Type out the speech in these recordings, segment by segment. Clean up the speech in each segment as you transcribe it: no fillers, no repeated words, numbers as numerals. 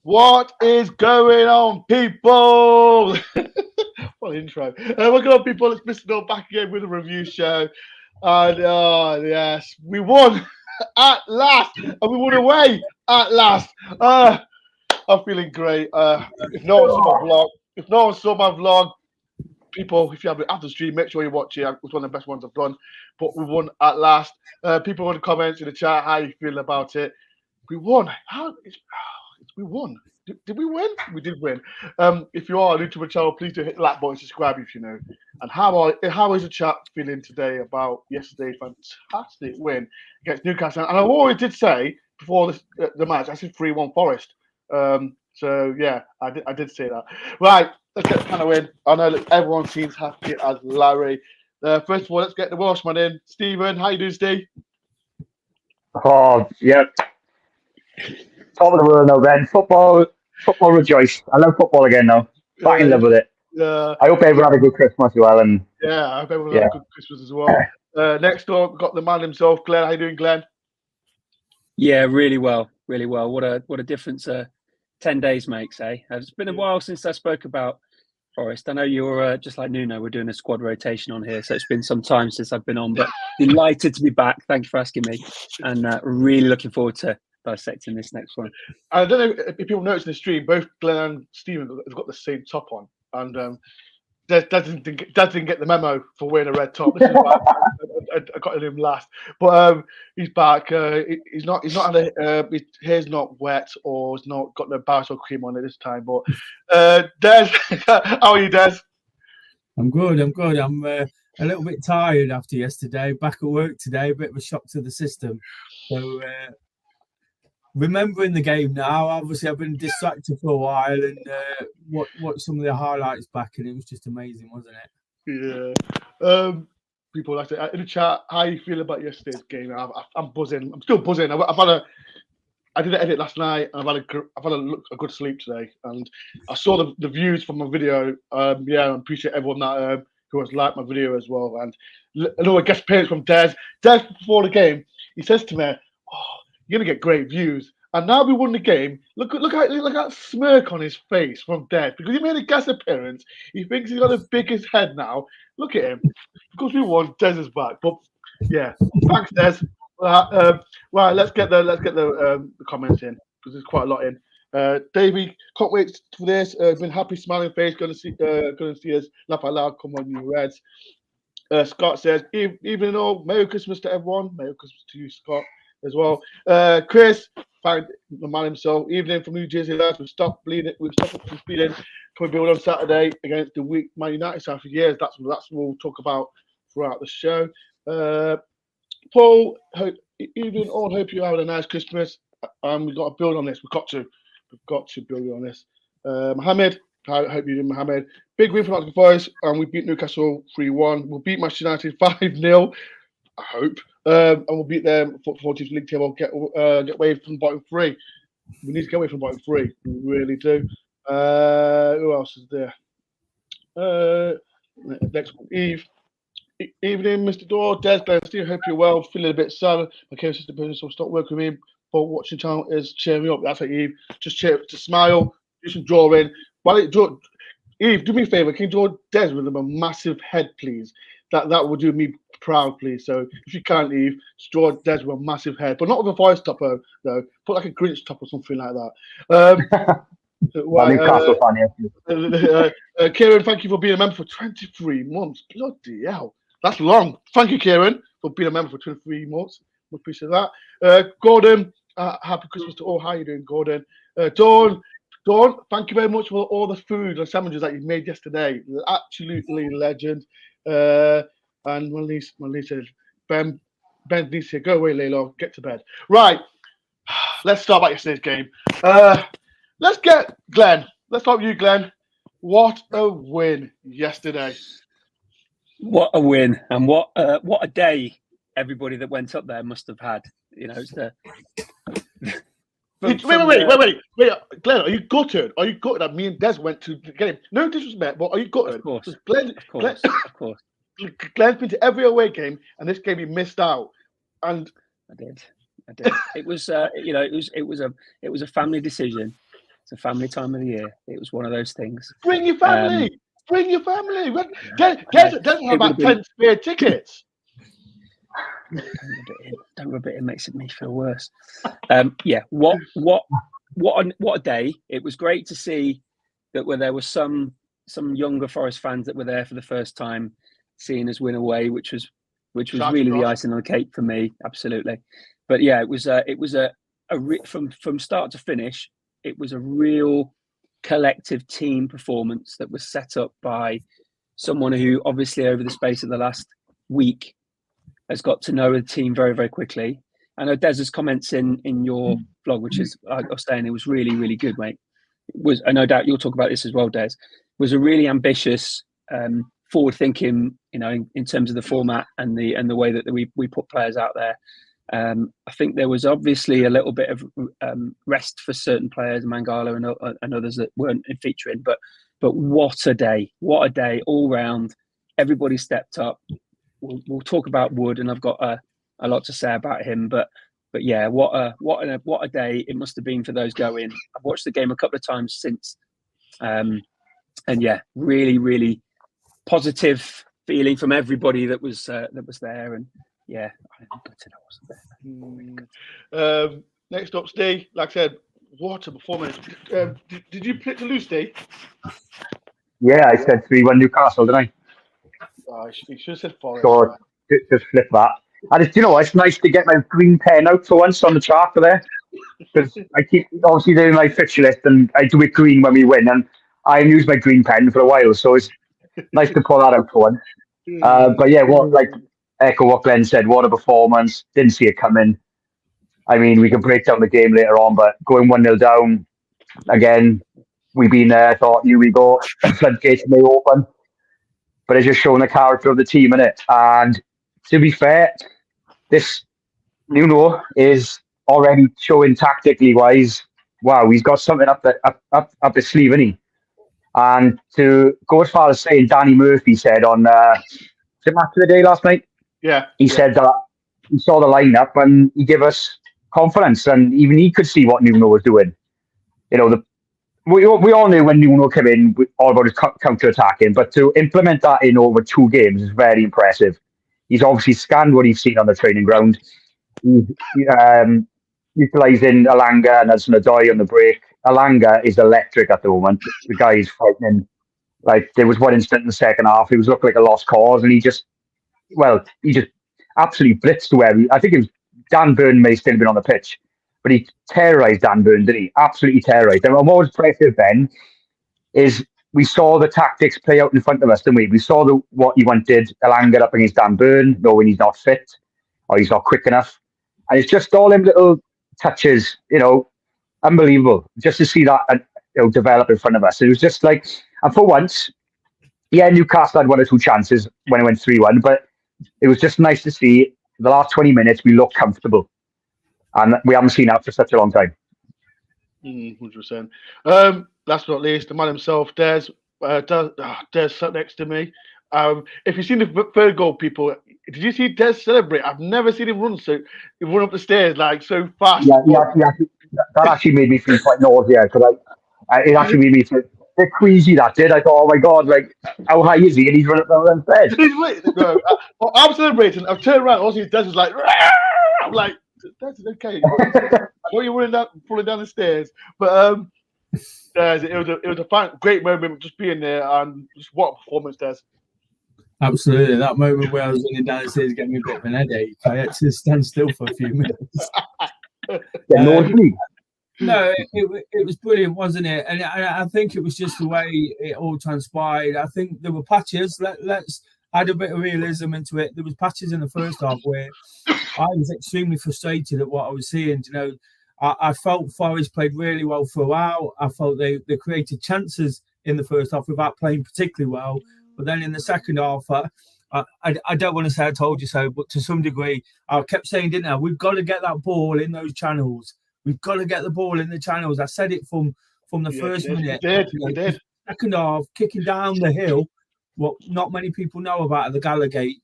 What is going on, people? What an intro. Welcome on, people. It's Mr. Noel back again with a review show. And yes, we won at last. And we won away at last. I'm feeling great. If no one saw my vlog, people, if you have it after the stream, make sure you watch it. It was one of the best ones I've done. But we won at last. People in the comments in the chat, how you feeling about it? We won. We won. Did we win? We did win. If you are new to my channel, please do hit the like button, subscribe if you know. And how is the chat feeling today about yesterday's fantastic win against Newcastle? And I always did say before the match, I said 3-1 Forest. So yeah, I did say that. Right, let's get the kind of win. I know that everyone seems happy as Larry. First of all, let's get the Welshman in. Stephen, how you doing, Steve? Oh, yeah. Top of the world now, Ben. Football rejoice. I love football again now. Back in love with it. I hope everyone had a good Christmas as well. And yeah, I hope everyone had a good Christmas as well. Next up, we've got the man himself, Glenn. How you doing, Glenn? Yeah, really well, really well. What a difference 10 days makes, eh? It's been a while since I spoke about Forest. I know you're just like Nuno. We're doing a squad rotation on here, so it's been some time since I've been on. But delighted to be back. Thank you for asking me, and really looking forward to dissecting this next one. I don't know if people noticed in the stream, both Glenn and Stephen have got the same top on, and Dad didn't get the memo for wearing a red top. This is why I got him last, but he's back. He's not had his hair's not wet or he's not got no bar or cream on it this time. But Des, how are you, Des? I'm good. I'm a little bit tired after yesterday. Back at work today, a bit of a shock to the system. So remembering the game now, obviously I've been distracted for a while and watched some of the highlights back, and it was just amazing, wasn't it? Yeah. People like to in the chat, how you feel about yesterday's game? I'm buzzing. I'm still buzzing. I did an edit last night, and I've had a good sleep today, and I saw the views from my video. I appreciate everyone that who has liked my video as well. And another guest appearance from Des. Des before the game, he says to me, "Oh, you're gonna get great views." And now we won the game. Look at that smirk on his face from Des because he made a guest appearance. He thinks he's got the biggest head now. Look at him. Because we won, Des is back. But yeah, thanks, Des. Right, let's get the comments in because there's quite a lot in. Davey, can't wait for this. Been happy, smiling face. Going to see us laugh out loud. Come on, you Reds. Scott says, even though Merry Christmas to everyone. Merry Christmas to you, Scott, as well. Chris, find the man himself. Evening from New Jersey, lads. We've stopped bleeding. We've stopped from bleeding. Can we build on Saturday against the weak Man United side for years? That's what we'll talk about throughout the show. Paul, evening all. Hope you're having a nice Christmas. We've got to build on this. We've got to build on this. Mohammed, I hope you're doing, Mohammed. Big win for Nottingham Forest, and we beat Newcastle 3-1. We'll beat Manchester United 5-0. I hope. And we'll beat them for 14th league table. Get away from bottom three. We need to get away from bottom three. We really do. Who else is there? Next one, Eve. Evening, Mr. Dore. Des, Glenn, Steve, hope you're well. Feeling a bit sad. My care sister business will stop working with me, but watching the channel is cheering me up. That's like Eve. Just cheer, just smile, do some drawing. Eve, do me a favor. Can you draw Des with a massive head, please? That will do me proud, please. So if you can't, Eve, just draw Des with a massive head, but not with a voice topper though. Put like a Grinch top or something like that. Newcastle fan, yeah. Kieran, thank you for being a member for 23 months. Bloody hell. That's long. Thank you, Kieran, for being a member for 23 months. We appreciate that. Gordon, happy Christmas to all. How are you doing, Gordon? Dawn, thank you very much for all the food and sandwiches that you made yesterday. Absolutely legend. And my niece said, Ben needs to go away, Layla. Get to bed. Right. Let's start about yesterday's game. Let's get Glenn. Let's start with you, Glenn. What a win yesterday. What a win, and what a day everybody that went up there must have had. You know, it's the Wait, Glenn, are you gutted? Are you gutted that me and Des went to the game? No disrespect, but are you gutted? Of course. Of course. Glenn's been to every away game, and this game he missed out. And I did. It was, it was a family decision It's a family time of the year. It was one of those things. Bring your family. Bring your family. There's about 10 spare tickets. Don't rub it in. Makes me feel worse. Yeah. What a day! It was great to see that there were some younger Forest fans that were there for the first time, seeing us win away, which was really the icing on the cake for me. Absolutely. But yeah, it was from start to finish. It was a real collective team performance that was set up by someone who obviously over the space of the last week has got to know the team very, very quickly. I know Des's comments in your vlog, which is, I was saying, it was really, really good, mate. And no doubt you'll talk about this as well, Des. Was a really ambitious, forward-thinking, in terms of the format and the way that we put players out there. I think there was obviously a little bit of rest for certain players, Mangala and others that weren't featuring. But what a day all round. Everybody stepped up. We'll talk about Wood, and I've got a lot to say about him. But yeah, what a day it must have been for those going. I've watched the game a couple of times since, and yeah, really, really positive feeling from everybody that was there. And yeah, I'm good to know I wasn't there. Next up, Steve. Like I said, what a performance! Did you pick to lose, Steve? Yeah, I said 3-1 Newcastle, didn't I? You should have said Forest. So just flip that. And it's nice to get my green pen out for once on the chart for there, because I keep obviously doing my fixture list and I do it green when we win, and I haven't used my green pen for a while, so it's nice to pull that out for once. But yeah, echo what Glenn said. What a performance! Didn't see it coming. I mean, we can break down the game later on, but going 1-0 down again, we've been there. Thought, here we go, floodgates may open. But it's just showing the character of the team in it. And to be fair, this Nuno is already showing tactically wise. Wow, he's got something up his sleeve, isn't he? And to go as far as saying Danny Murphy said on the match of the day last night. Yeah, he said that he saw the lineup and he gave us confidence, and even he could see what Nuno was doing. We all knew when Nuno came in, all about his counter-attacking, but to implement that in over 2 games is very impressive. He's obviously scanned what he's seen on the training ground. He's utilising Alanga and Hudson-Odoi on the break. Alanga is electric at the moment. The guy is frightening. Like, there was one instant in the second half, he was looking like a lost cause, and he just absolutely blitzed to I think it was Dan Burn may still have been on the pitch. But he terrorised Dan Burn, didn't he? Absolutely terrorised. And what was impressive then is we saw the tactics play out in front of us, didn't we? We saw what he wanted, Alanga up against Dan Burn, knowing he's not fit or he's not quick enough. And it's just all them little touches, unbelievable. Just to see that develop in front of us. It was just like, and for once, yeah, Newcastle had 1 or 2 chances when it went 3-1, but it was just nice to see the last 20 minutes we looked comfortable. And we haven't seen that for such a long time. 100%. Last but not least, the man himself, Des. Des sat next to me. If you've seen the third goal, people, did you see Des celebrate? I've never seen him run up the stairs like so fast. Yeah, that actually made me feel quite nauseous, because it actually made me feel a bit queasy. That did. I thought, oh my god, like how high is he? And he's running up the stairs. I'm celebrating. I've turned around. Also, Des is like, I'm like, that's okay. I know you're pulling down the stairs, but it was a great moment just being there, and just what a performance, Des. Absolutely, that moment where I was running down the stairs gave me a bit of an headache. I had to stand still for a few minutes. No, it was brilliant, wasn't it? And I think it was just the way it all transpired. I think there were patches. Let's add a bit of realism into it. There was patches in the first half where I was extremely frustrated at what I was seeing. I felt Forest played really well for a while. I felt they created chances in the first half without playing particularly well. But then in the second half, I don't want to say I told you so, but to some degree, I kept saying, didn't I? We've got to get that ball in those channels. We've got to get the ball in the channels. I said it from the first minute. You did. Second half, kicking down the hill, what not many people know about the Gallagate.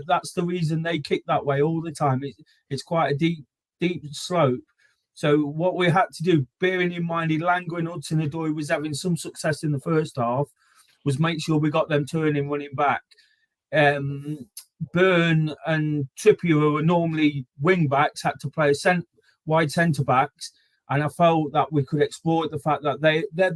That's the reason they kick that way all the time. It's quite a deep slope. So what we had to do, bearing in mind Elanga and Hudson-Odoi was having some success in the first half, was make sure we got them turning, running back. Byrne and Trippier, who are normally wing backs, had to play wide centre backs, and I felt that we could exploit the fact that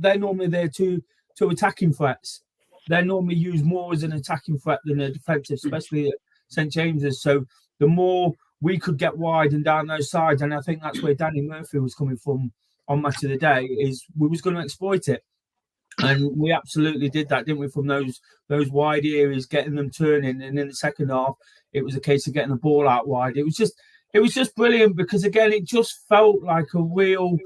they're normally there to attacking threats. They're normally used more as an attacking threat than a defensive, especially at St James's. So the more we could get wide and down those sides, and I think that's where Danny Murphy was coming from on Match of the Day, is we was going to exploit it. And we absolutely did that, didn't we? From those wide areas, getting them turning, and in the second half, it was a case of getting the ball out wide. It was just brilliant because again, it just felt like a real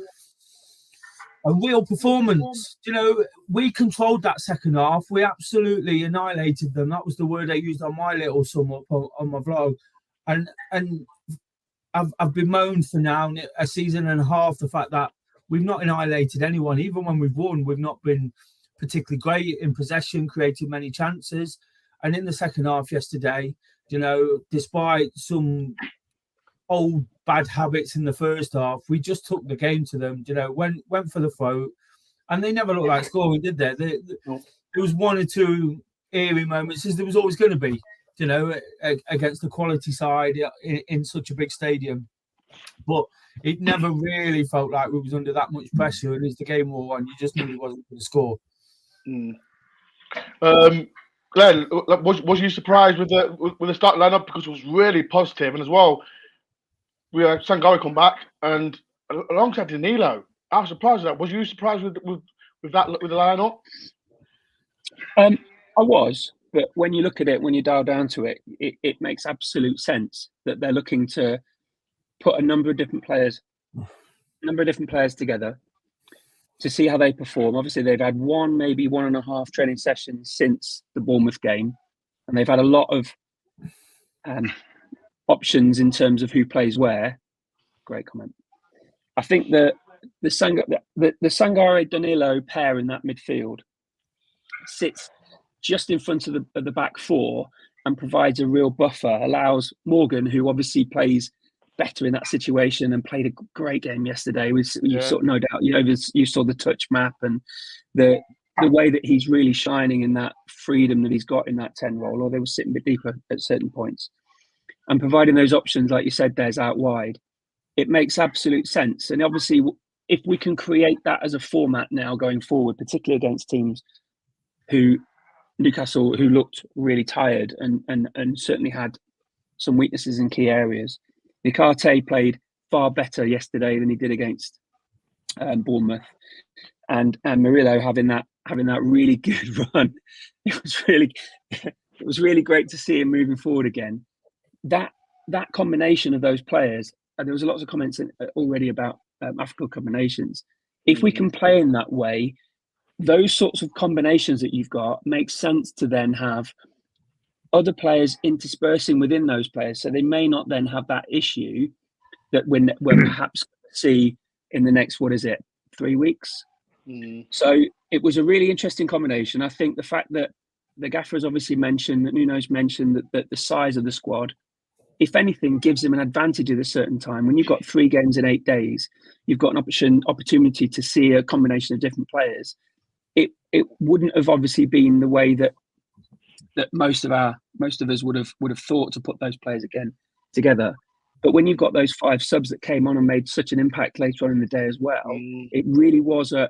performance. You know, we controlled that second half. We absolutely annihilated them. That was the word I used on my little sum up on my vlog. And I've bemoaned for now a season and a half the fact that we've not annihilated anyone. Even when we've won, we've not been particularly great in possession, created many chances. And in the second half yesterday, you know, despite some old bad habits in the first half, we just took the game to them, you know, went for the throat. And they never looked like scoring, did they? There was one or two eerie moments, as there was always going to be, you know, against the quality side in such a big stadium. But it never really felt like we was under that much pressure. And as the game wore on, you just knew he wasn't going to score. Glenn, was you surprised with the start lineup, because it was really positive, and as well, we had Sangare come back and alongside Danilo. I was surprised at that. Was you surprised with the lineup? I was, but when you look at it, when you dial down to it, it makes absolute sense that they're looking to put a number of different players together to see how they perform. Obviously, they've had maybe 1.5 training sessions since the Bournemouth game, and they've had a lot of options in terms of who plays where. Great comment. I think the Sangare Danilo pair in that midfield sits just in front of the back four and provides a real buffer. Allows Morgan, who obviously plays better in that situation and played a great game yesterday. You sort of, no doubt, you saw the touch map and the way that he's really shining in that freedom that he's got in that 10 role, or they were sitting a bit deeper at certain points. And providing those options, like you said, there's out wide, it makes absolute sense. And obviously, if we can create that as a format now going forward, particularly against teams Newcastle, who looked really tired and certainly had some weaknesses in key areas. Nicarte played far better yesterday than he did against Bournemouth, and Murillo having that really good run. It was really great to see him moving forward again. That combination of those players, and there was lots of comments already about African combinations. If we can play in that way, those sorts of combinations that you've got make sense to then have other players interspersing within those players, so they may not then have that issue that we're perhaps see in the next 3 weeks. So it was a really interesting combination. I think the fact that the gaffer has obviously mentioned, that Nuno's mentioned, that the size of the squad, if anything, gives him an advantage at a certain time. When you've got 3 games in 8 days, you've got an opportunity to see a combination of different players. It wouldn't have obviously been the way that most of us would have thought to put those players again together. But when you've got those 5 subs that came on and made such an impact later on in the day as well, it really was I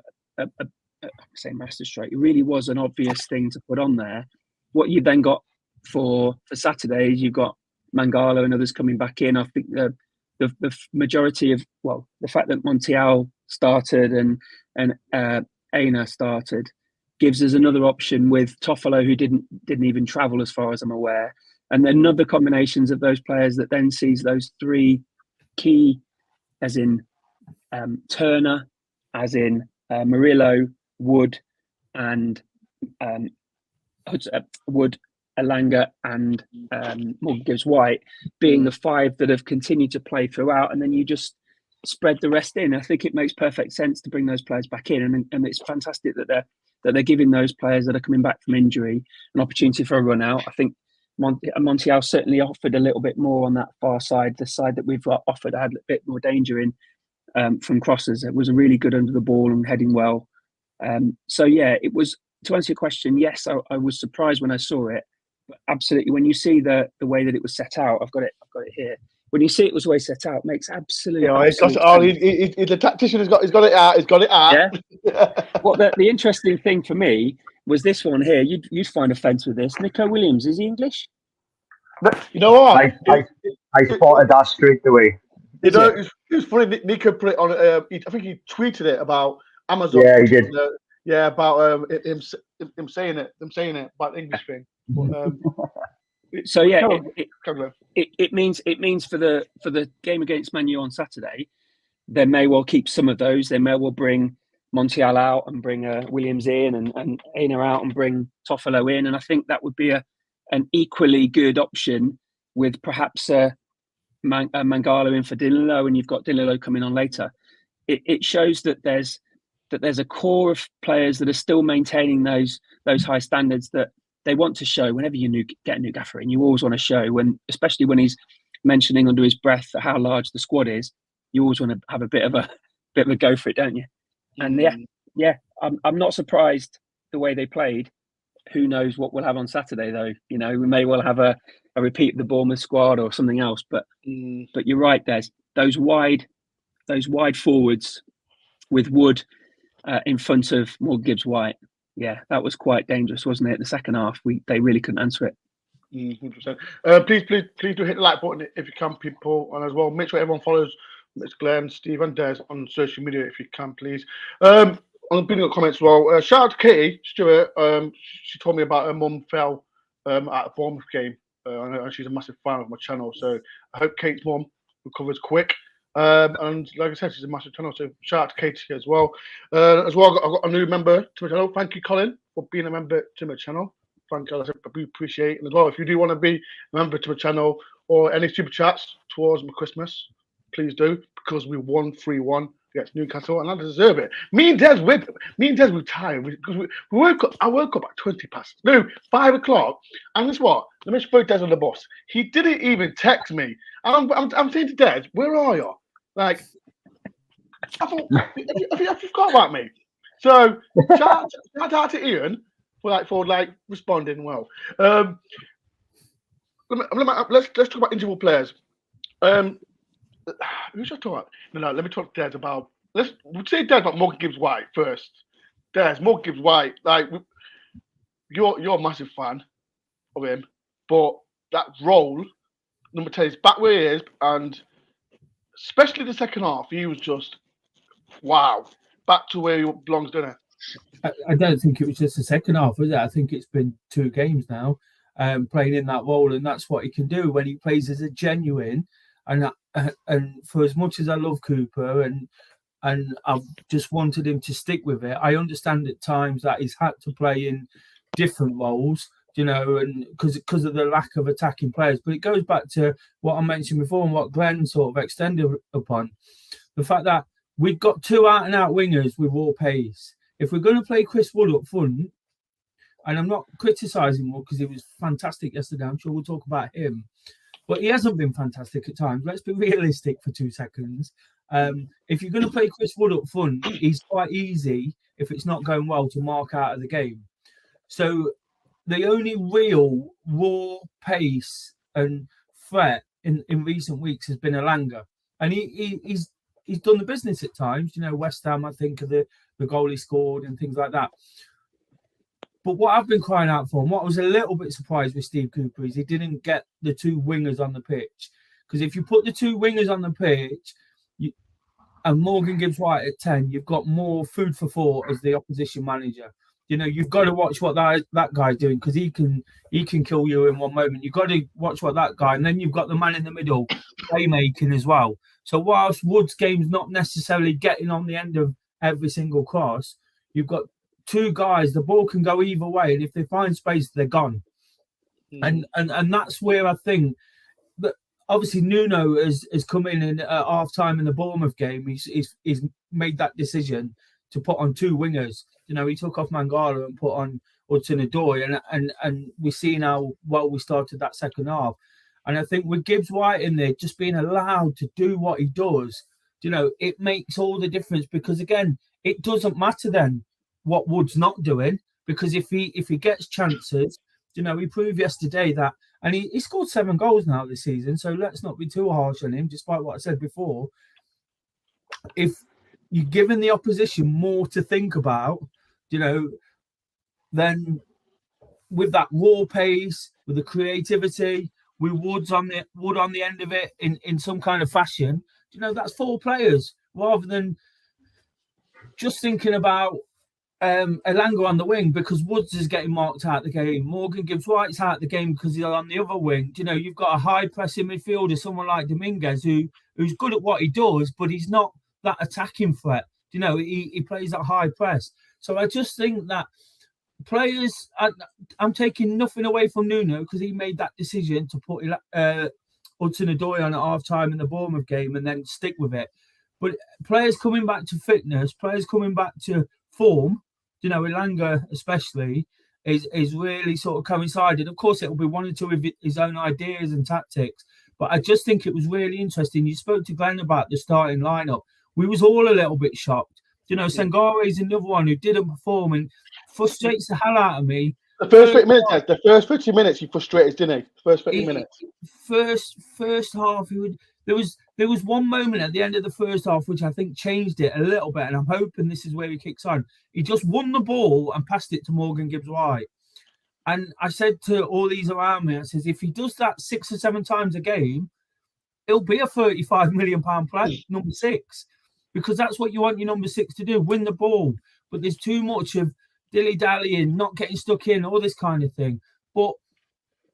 say masterstroke. It really was an obvious thing to put on there. What you then got for Saturday, you've got Mangala and others coming back in. I think the majority of the fact that Montiel started and Aina started gives us another option with Toffolo, who didn't even travel as far as I'm aware, and then other combinations of those players that then sees those 3 key, as in Turner, as in Murillo, Wood, and Wood, Elanga, and Morgan Gibbs-White being the 5 that have continued to play throughout, and then you just spread the rest in. I think it makes perfect sense to bring those players back in, and it's fantastic that they're giving those players that are coming back from injury an opportunity for a run out. I think Montiel certainly offered a little bit more on that far side. The side that we've offered had a bit more danger in from crosses. It was a really good under the ball and heading well. So yeah, it was, to answer your question, yes, I was surprised when I saw it. But absolutely, when you see the way that it was set out, I've got it here. When you see it was the way set out, it makes absolute. He's the tactician. He's got it out. He's got it out. Yeah. Well, the interesting thing for me was this one here. You'd find offence with this. Nico Williams, is he English? You know what? I spotted that straight away. You know, it was funny. Nico put it on. I think he tweeted it about Amazon. Yeah, he did. About him saying it. Them saying it about the English thing. So yeah, it means for the game against Man U on Saturday, they may well keep some of those. They may well bring Montiel out and bring Williams in, and Aina out and bring Toffolo in, and I think that would be an equally good option with perhaps Mangala in for Danilo, and you've got Danilo coming on later. It shows that there's a core of players that are still maintaining those high standards that they want to show. Whenever you get a new gaffer in, you always want to show, especially when he's mentioning under his breath how large the squad is. You always want to have a bit of a go for it, don't you? And yeah, I'm not surprised the way they played. Who knows what we'll have on Saturday, though? You know, we may well have a repeat of the Bournemouth squad or something else. But you're right, there's those wide forwards with Wood in front of Morgan Gibbs-White. Yeah, that was quite dangerous, wasn't it? The second half, they really couldn't answer it. 100%. Please do hit the like button if you can, people, and as well make sure everyone follows Mr. Glenn, Steve, and Des on social media if you can, please. On the beginning comments as well. Shout out to Katie Stewart. She told me about her mum fell at a Bournemouth game. And she's a massive fan of my channel, so I hope Kate's mum recovers quick. And like I said, she's a massive channel, so shout out to Katie as well. I've got a new member to my channel. Thank you, Colin, for being a member to my channel. Thank you, I do appreciate it. And as well, if you do want to be a member to my channel or any super chats towards my Christmas, please do, because we won 3-1 against Newcastle, and I deserve it. Me and Des were tired because we woke up. I woke up at 5 o'clock, and guess what? Let me put Des on the bus. He didn't even text me, and I'm saying to Des, "Where are you?" Like, I thought, I forgot about me. So shout out to Ian for responding well. Let's talk about individual players. Who should I talk about? No, let me talk to Des about. Let's say Des about Morgan Gibbs-White first. Des, Morgan Gibbs-White, like you're a massive fan of him, but that role, number 10, is back where he is, and especially the second half, he was just wow, back to where he belongs, doesn't it? I don't think it was just the second half, was it? I think it's been 2 games now, playing in that role, and that's what he can do when he plays as a genuine. And for as much as I love Cooper and I've just wanted him to stick with it, I understand at times that he's had to play in different roles, you know, and because of the lack of attacking players. But it goes back to what I mentioned before and what Glenn sort of extended upon, the fact that we've got 2 out-and-out wingers with raw pace. If we're going to play Chris Wood up front, and I'm not criticising him because he was fantastic yesterday, I'm sure we'll talk about him. But he hasn't been fantastic at times. Let's be realistic for 2 seconds. If you're going to play Chris Wood up front, he's quite easy, if it's not going well, to mark out of the game. So the only real raw pace and threat in recent weeks has been Elanga. And he's done the business at times. You know, West Ham, I think, of the goal he scored and things like that. But what I've been crying out for, and what I was a little bit surprised with Steve Cooper, is he didn't get the 2 wingers on the pitch. Because if you put the 2 wingers on the pitch, and Morgan Gibbs-White at 10, you've got more food for thought as the opposition manager. You know, you've got to watch what that guy's doing, because he can kill you in one moment. You've got to watch what that guy, and then you've got the man in the middle playmaking as well. So whilst Wood's game's not necessarily getting on the end of every single cross, you've got 2 guys, the ball can go either way, and if they find space, they're gone. And that's where I think that obviously Nuno has come in at half time in the Bournemouth game. He's made that decision to put on 2 wingers. You know, he took off Mangala and put on Hudson-Odoi, and we've seen how well we started that second half. And I think with Gibbs-White in there, just being allowed to do what he does, it makes all the difference, because again, it doesn't matter then what Wood's not doing, because if he gets chances, he proved yesterday that, and he scored 7 goals now this season, so let's not be too harsh on him, despite what I said before. If you're giving the opposition more to think about, then with that raw pace, with the creativity, with Wood on the end of it in some kind of fashion, that's 4 players rather than just thinking about Elanga on the wing because Woods is getting marked out the game. Morgan Gibbs-White's out the game because he's on the other wing. You've got a high pressing midfielder, someone like Dominguez, who's good at what he does, but he's not that attacking threat. He plays that high press. So I just think that players, I'm taking nothing away from Nuno because he made that decision to put Hudson-Odoi on at half-time in the Bournemouth game and then stick with it. But players coming back to fitness, players coming back to form, Elanga especially, is really sort of coincided. Of course, it'll be 1 or 2 of his own ideas and tactics, but I just think it was really interesting. You spoke to Glenn about the starting lineup. We was all a little bit shocked. Sangare is another one who didn't perform and frustrates the hell out of me. The first 50 minutes, the first 50 minutes, he frustrated, didn't he? First 50 minutes. First half, there was one moment at the end of the first half which I think changed it a little bit, and I'm hoping this is where he kicks on. He just won the ball and passed it to Morgan Gibbs-White. And I said to all these around me, I says, if he does that 6 or 7 times a game, it'll be a £35 million player, number 6. Because that's what you want your number 6 to do, win the ball. But there's too much of dilly-dallying, not getting stuck in, all this kind of thing. But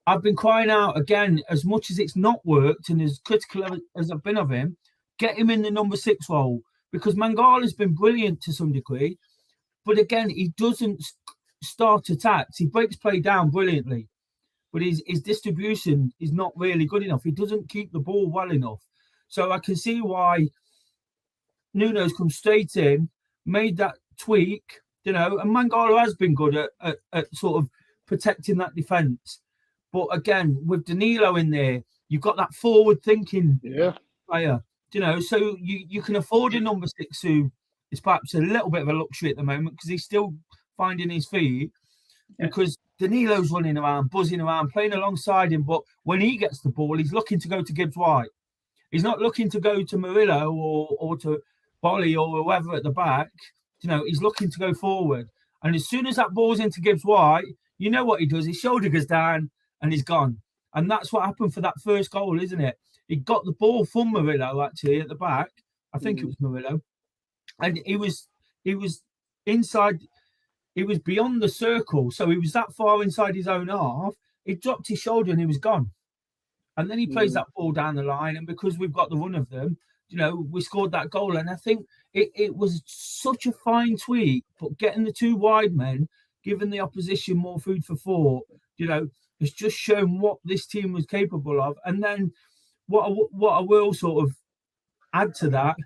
I've been crying out again, as much as it's not worked and as critical as I've been of him, get him in the number 6 role. Because Mangala's been brilliant to some degree. But again, he doesn't start attacks. He breaks play down brilliantly. But his distribution is not really good enough. He doesn't keep the ball well enough. So I can see why Nuno's come straight in, made that tweak, and Mangala has been good at sort of protecting that defence. But again, with Danilo in there, you've got that forward-thinking player, so you can afford a number 6 who is perhaps a little bit of a luxury at the moment because he's still finding his feet because Danilo's running around, buzzing around, playing alongside him. But when he gets the ball, he's looking to go to Gibbs-White. He's not looking to go to Murillo or to Bolly or whoever at the back. He's looking to go forward. And as soon as that ball's into Gibbs-White, you know what he does. His shoulder goes down and he's gone. And that's what happened for that first goal, isn't it? He got the ball from Murillo, actually, at the back. I think it was Murillo. And he was inside. He was beyond the circle. So he was that far inside his own half. He dropped his shoulder and he was gone. And then he plays that ball down the line. And because we've got the run of them, we scored that goal. And I think it was such a fine tweak, but getting the 2 wide men, giving the opposition more food for thought, has just shown what this team was capable of. And then what I will sort of add to that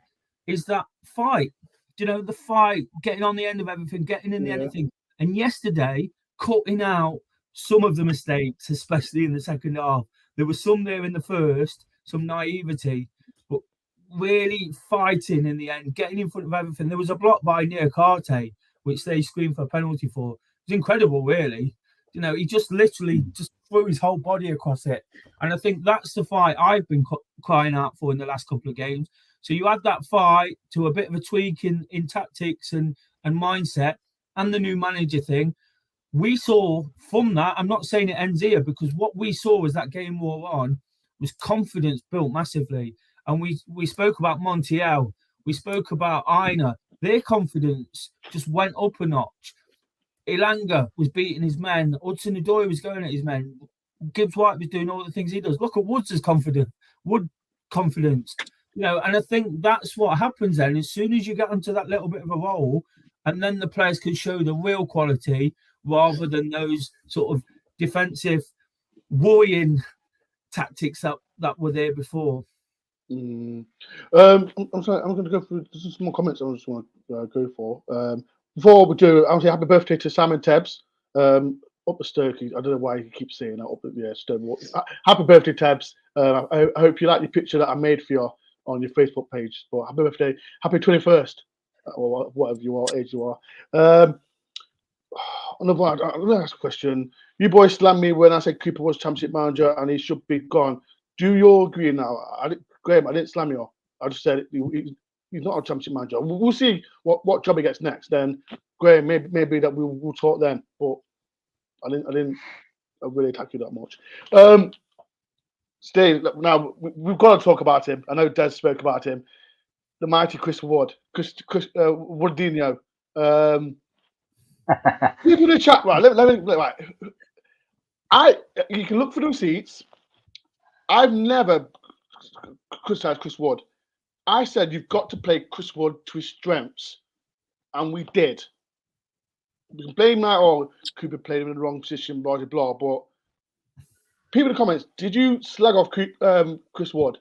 is that fight, the fight, getting on the end of everything, getting in the end of things. And yesterday, cutting out some of the mistakes, especially in the second half. There was some there in the first, some naivety, but really fighting in the end, getting in front of everything. There was a block by Niakate, which they screamed for a penalty for. It was incredible, really. He just literally just threw his whole body across it. And I think that's the fight I've been crying out for in the last couple of games. So you add that fight to a bit of a tweak in tactics and mindset and the new manager thing. We saw from that, I'm not saying it ends here, because what we saw as that game wore on was confidence built massively. And we spoke about Montiel. We spoke about Aina. Their confidence just went up a notch. Elanga was beating his men. Hudson-Odoi was going at his men. Gibbs-White was doing all the things he does. Look at Woods' confidence. And I think that's what happens then. As soon as you get onto that little bit of a roll, and then the players can show the real quality rather than those sort of defensive, worrying tactics that were there before. I'm sorry, I'm going to go through some more comments I just want to go for. Before we do, I want to say happy birthday to Simon Tebbs. Up the Sturkey. I don't know why he keeps saying that. Happy birthday, Tebbs. I hope you like the picture that I made for you on your Facebook page. But happy birthday, happy 21st, or whatever you are, age you are. Another one, I'm gonna ask a question. You boys slammed me when I said Cooper was championship manager and he should be gone. Do you all agree now? Graham, I didn't slam you. I just said he's not a championship manager. We'll see what job he gets next. Then, Graham, maybe that we'll talk then. But I didn't really attack you that much. Now we've got to talk about him. I know Des spoke about him. The mighty Chris Wood, Woodinho. People in the chat, right? Let me right. You can look for the receipts. I've never criticised Chris Wood. I said you've got to play Chris Wood to his strengths, and we did. We can blame that or Cooper played him in the wrong position, blah blah blah. But people in the comments, did you slag off Chris Wood?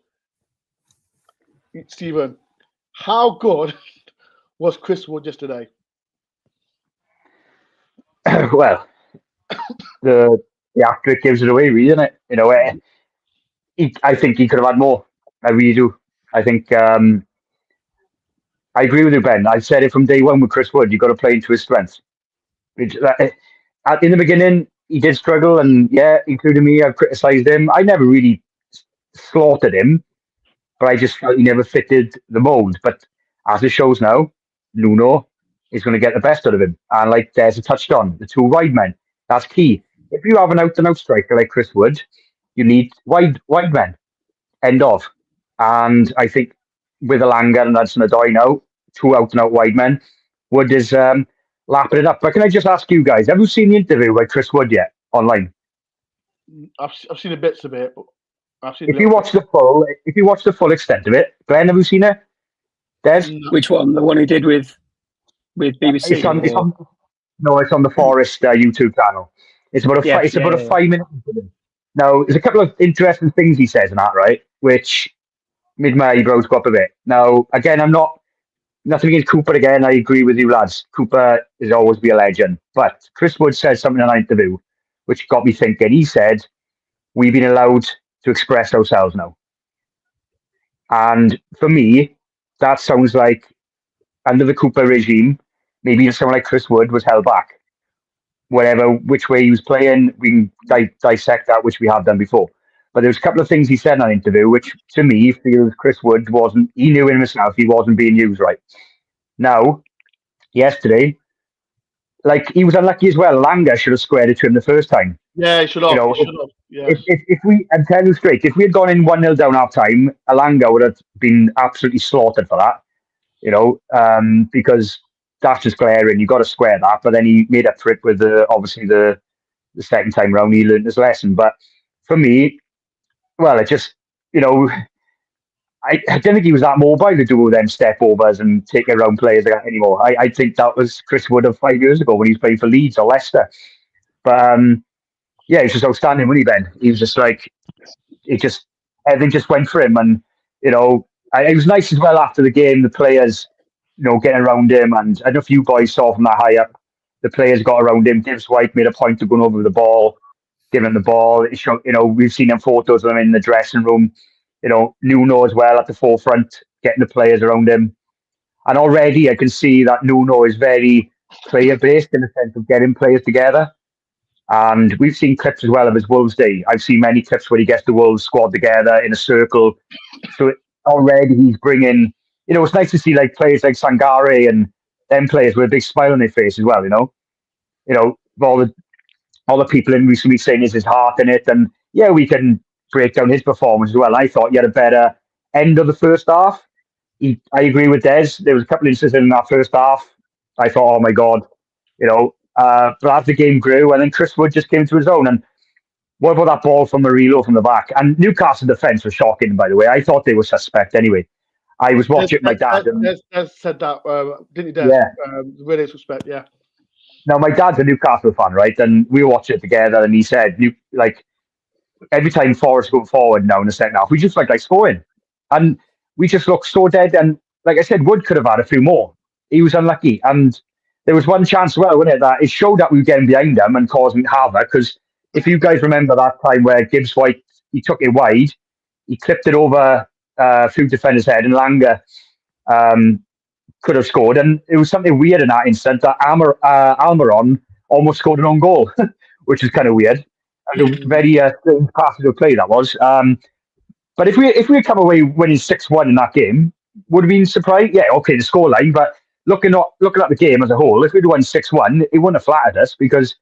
Stephen, how good was Chris Wood yesterday? Well, the actor gives it away, really, isn't it? You know, I think he could have had more. I really do. I think I agree with you, Ben. I said it from day one with Chris Wood. You've got to play into his strengths. In the beginning, he did struggle, and including me, I've criticised him. I never really slaughtered him, but I just felt he never fitted the mould. But as it shows now, Nuno is going to get the best out of him. And like there's a touched on, the two wide men. That's key. If you have an out-and-out striker like Chris Wood, you need wide men. End of. And I think with Alanga and Hudson-Odoi now, two out-and-out wide men, Wood is lapping it up. But can I just ask you guys, have you seen the interview by Chris Wood yet online? I've seen the bits of it. But if you watch the full extent of it, Glenn, have you seen it? Des? Which one? The one he did with BBC? It's on the Forest YouTube channel. It's about a 5-minute interview. Now, there's a couple of interesting things he says in that, right? Which made my eyebrows go up a bit. Now, again, nothing against Cooper again. I agree with you, lads. Cooper is always be a legend. But Chris Wood said something in that interview which got me thinking. He said, we've been allowed to express ourselves now. And for me, that sounds like under the Cooper regime, maybe someone like Chris Wood was held back. Which way he was playing, we can dissect that, which we have done before. But there's a couple of things he said in that interview, which to me feels Chris Wood he knew in himself he wasn't being used right. Now, yesterday, like he was unlucky as well. Langa should have squared it to him the first time. Yeah, he should have. I'm telling you straight, if we had gone in 1-0 down half time, Alanga would have been absolutely slaughtered for that. Because that's just glaring. You got to square that. But then he made up for it with obviously the second time round. He learned his lesson. But for me, well, it just I don't think he was that mobile to do them step overs and take around players like that anymore. I think that was Chris Wood of 5 years ago when he was playing for Leeds or Leicester. But he's just outstanding, wasn't he, Ben? He was just like everything just went for him, and it was nice as well after the game. The players, getting around him, and I don't know if you boys saw from that high up, the players got around him. Gibbs White made a point of going over the ball, giving him the ball. We've seen them photos of him in the dressing room. Nuno as well at the forefront, getting the players around him. And already I can see that Nuno is very player-based in the sense of getting players together. And we've seen clips as well of his Wolves day. I've seen many clips where he gets the Wolves squad together in a circle. So already he's bringing, it's nice to see like players like Sangare and them players with a big smile on their face as well, all the people in recently saying is his heart in it. And we can break down his performance as well. I thought he had a better end of the first half. I agree with Des. There was a couple of instances in that first half. I thought, oh my God, but as the game grew, and then Chris Wood just came to his own. And what about that ball from Murillo from the back? And Newcastle defence was shocking, by the way. I thought they were suspect anyway. I was watching with my dad. Des said that, didn't he, Des? Yeah. Really suspect, yeah. Now, my dad's a Newcastle fan, right? And we were watching it together, and he said, every time Forest go forward now in the second half, we just like scoring. And we just look so dead. And like I said, Wood could have had a few more. He was unlucky. And there was one chance, wasn't it, that it showed that we were getting behind them and causing havoc. Because if you guys remember that time where Gibbs White, he took it wide, he clipped it over a few defenders ahead, and Langer could have scored. And it was something weird in that instant that Almiron almost scored an own goal, which is kind of weird. And a very passage of play that was. But if we had come away winning 6-1 in that game, would have been surprised. Yeah, okay, the scoreline, but looking at the game as a whole, if we'd won 6-1, it wouldn't have flattered us because,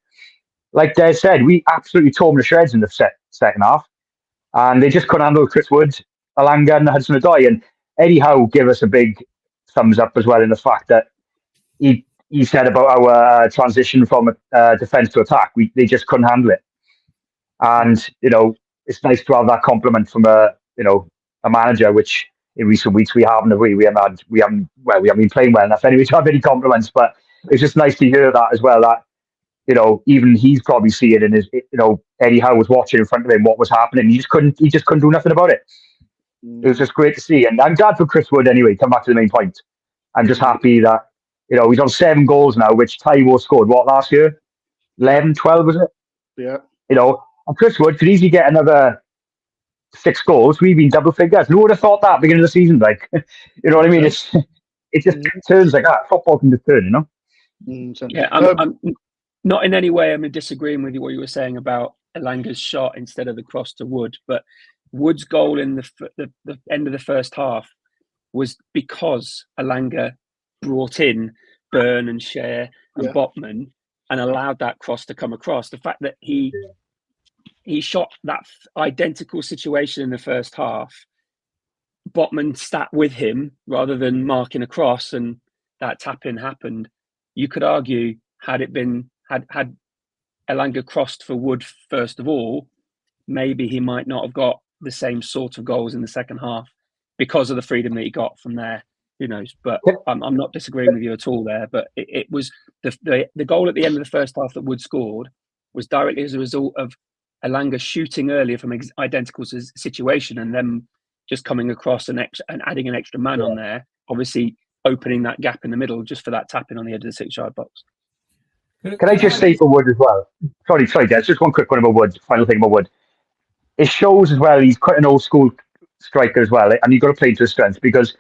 like Des said, we absolutely tore them to shreds in the second half, and they just couldn't handle Chris Wood, Alanga, and Hudson-Odoi. And Eddie Howe gave us a big thumbs up as well in the fact that he said about our transition from defence to attack, they just couldn't handle it. And it's nice to have that compliment from a manager, which in recent weeks we haven't been playing well enough anyway to have any compliments. But it's just nice to hear that as well. That even he's probably seeing in his Eddie Howe was watching in front of him what was happening. He just couldn't do nothing about it. It was just great to see, and I'm glad for Chris Wood anyway. Come back to the main point. I'm just happy that he's on 7 goals now, which Taiwo scored last year, 11, 12 was it? Yeah. And Chris Wood could easily get another 6 goals. We've been double figures. Who would have thought that beginning of the season? Like, you know what I mean? It just turns like that. Football can just turn, Yeah, I'm not in any way. I'm disagreeing with what you were saying about Elanga's shot instead of the cross to Wood, but Wood's goal in the end of the first half was because Elanga brought in Byrne and Cher and Botman and allowed that cross to come across. The fact that he shot that identical situation in the first half, Botman sat with him rather than marking a cross, and that tap-in happened. You could argue, had Elanga crossed for Wood first of all, maybe he might not have got the same sort of goals in the second half because of the freedom that he got from there. Who knows? But I'm not disagreeing with you at all there. But it was the goal at the end of the first half that Wood scored was directly as a result of Elanga shooting earlier from identical situation and then just coming across and adding an extra man on there, obviously opening that gap in the middle just for that tap in on the edge of the 6-yard box. Can I just say for Wood as well? Sorry, Des, just one quick one about Wood. Final thing about Wood. It shows as well he's quite an old school striker as well, and you've got to play to his strengths because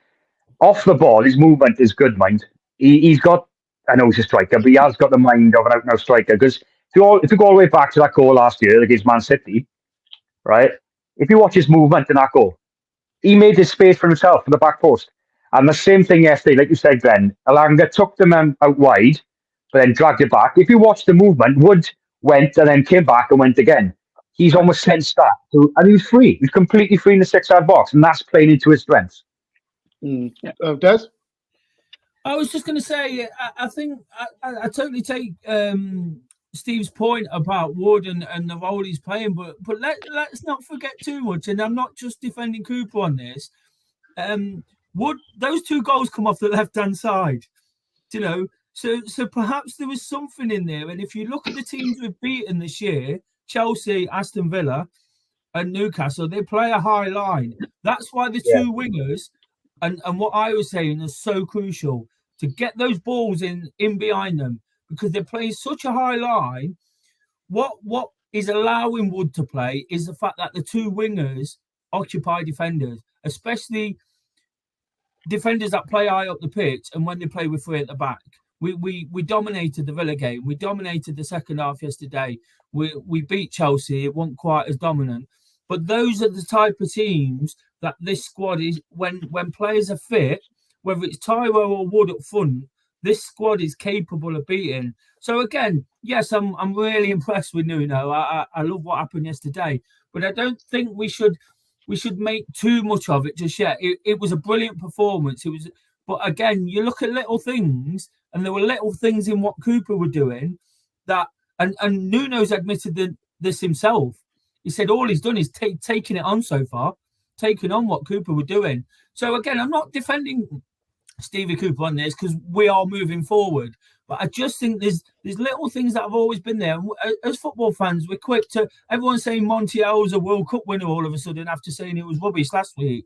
off the ball, his movement is good, mind. He's got, I know he's a striker, but he has got the mind of an out-and-out striker because if you go all the way back to that goal last year against Man City, right? If you watch his movement in that goal, he made this space for himself for the back post. And the same thing yesterday, like you said, Glenn, Elanga took the man out wide, but then dragged it back. If you watch the movement, Wood went and then came back and went again. He's almost sensed that. And he was free. He was completely free in the 6-yard box, and that's playing into his strengths. Des? I was just going to say, I think I totally take Steve's point about Wood and the role he's playing, but let's not forget too much, and I'm not just defending Cooper on this. Wood, those 2 goals come off the left-hand side, so perhaps there was something in there. And if you look at the teams we've beaten this year, Chelsea, Aston Villa, and Newcastle, they play a high line. That's why the 2 wingers and what I was saying is so crucial to get those balls in behind them because they're playing such a high line. What is allowing Wood to play is the fact that the 2 wingers occupy defenders, especially defenders that play high up the pitch and when they play with 3 at the back. We dominated the Villa game. We dominated the second half yesterday. We beat Chelsea. It wasn't quite as dominant. But those are the type of teams that this squad is, when players are fit, whether it's Taiwo or Wood up front, this squad is capable of beating. So again, yes, I'm really impressed with Nuno. I love what happened yesterday. But I don't think we should make too much of it just yet. It was a brilliant performance. But again, you look at little things, and there were little things in what Cooper were doing that, and Nuno's admitted this himself. He said all he's done is taking it on so far, taking on what Cooper were doing. So again, I'm not defending Stevie Cooper on this because we are moving forward. But I just think there's little things that have always been there. And as football fans, we're quick to everyone saying Montiel's a World Cup winner all of a sudden after saying it was rubbish last week.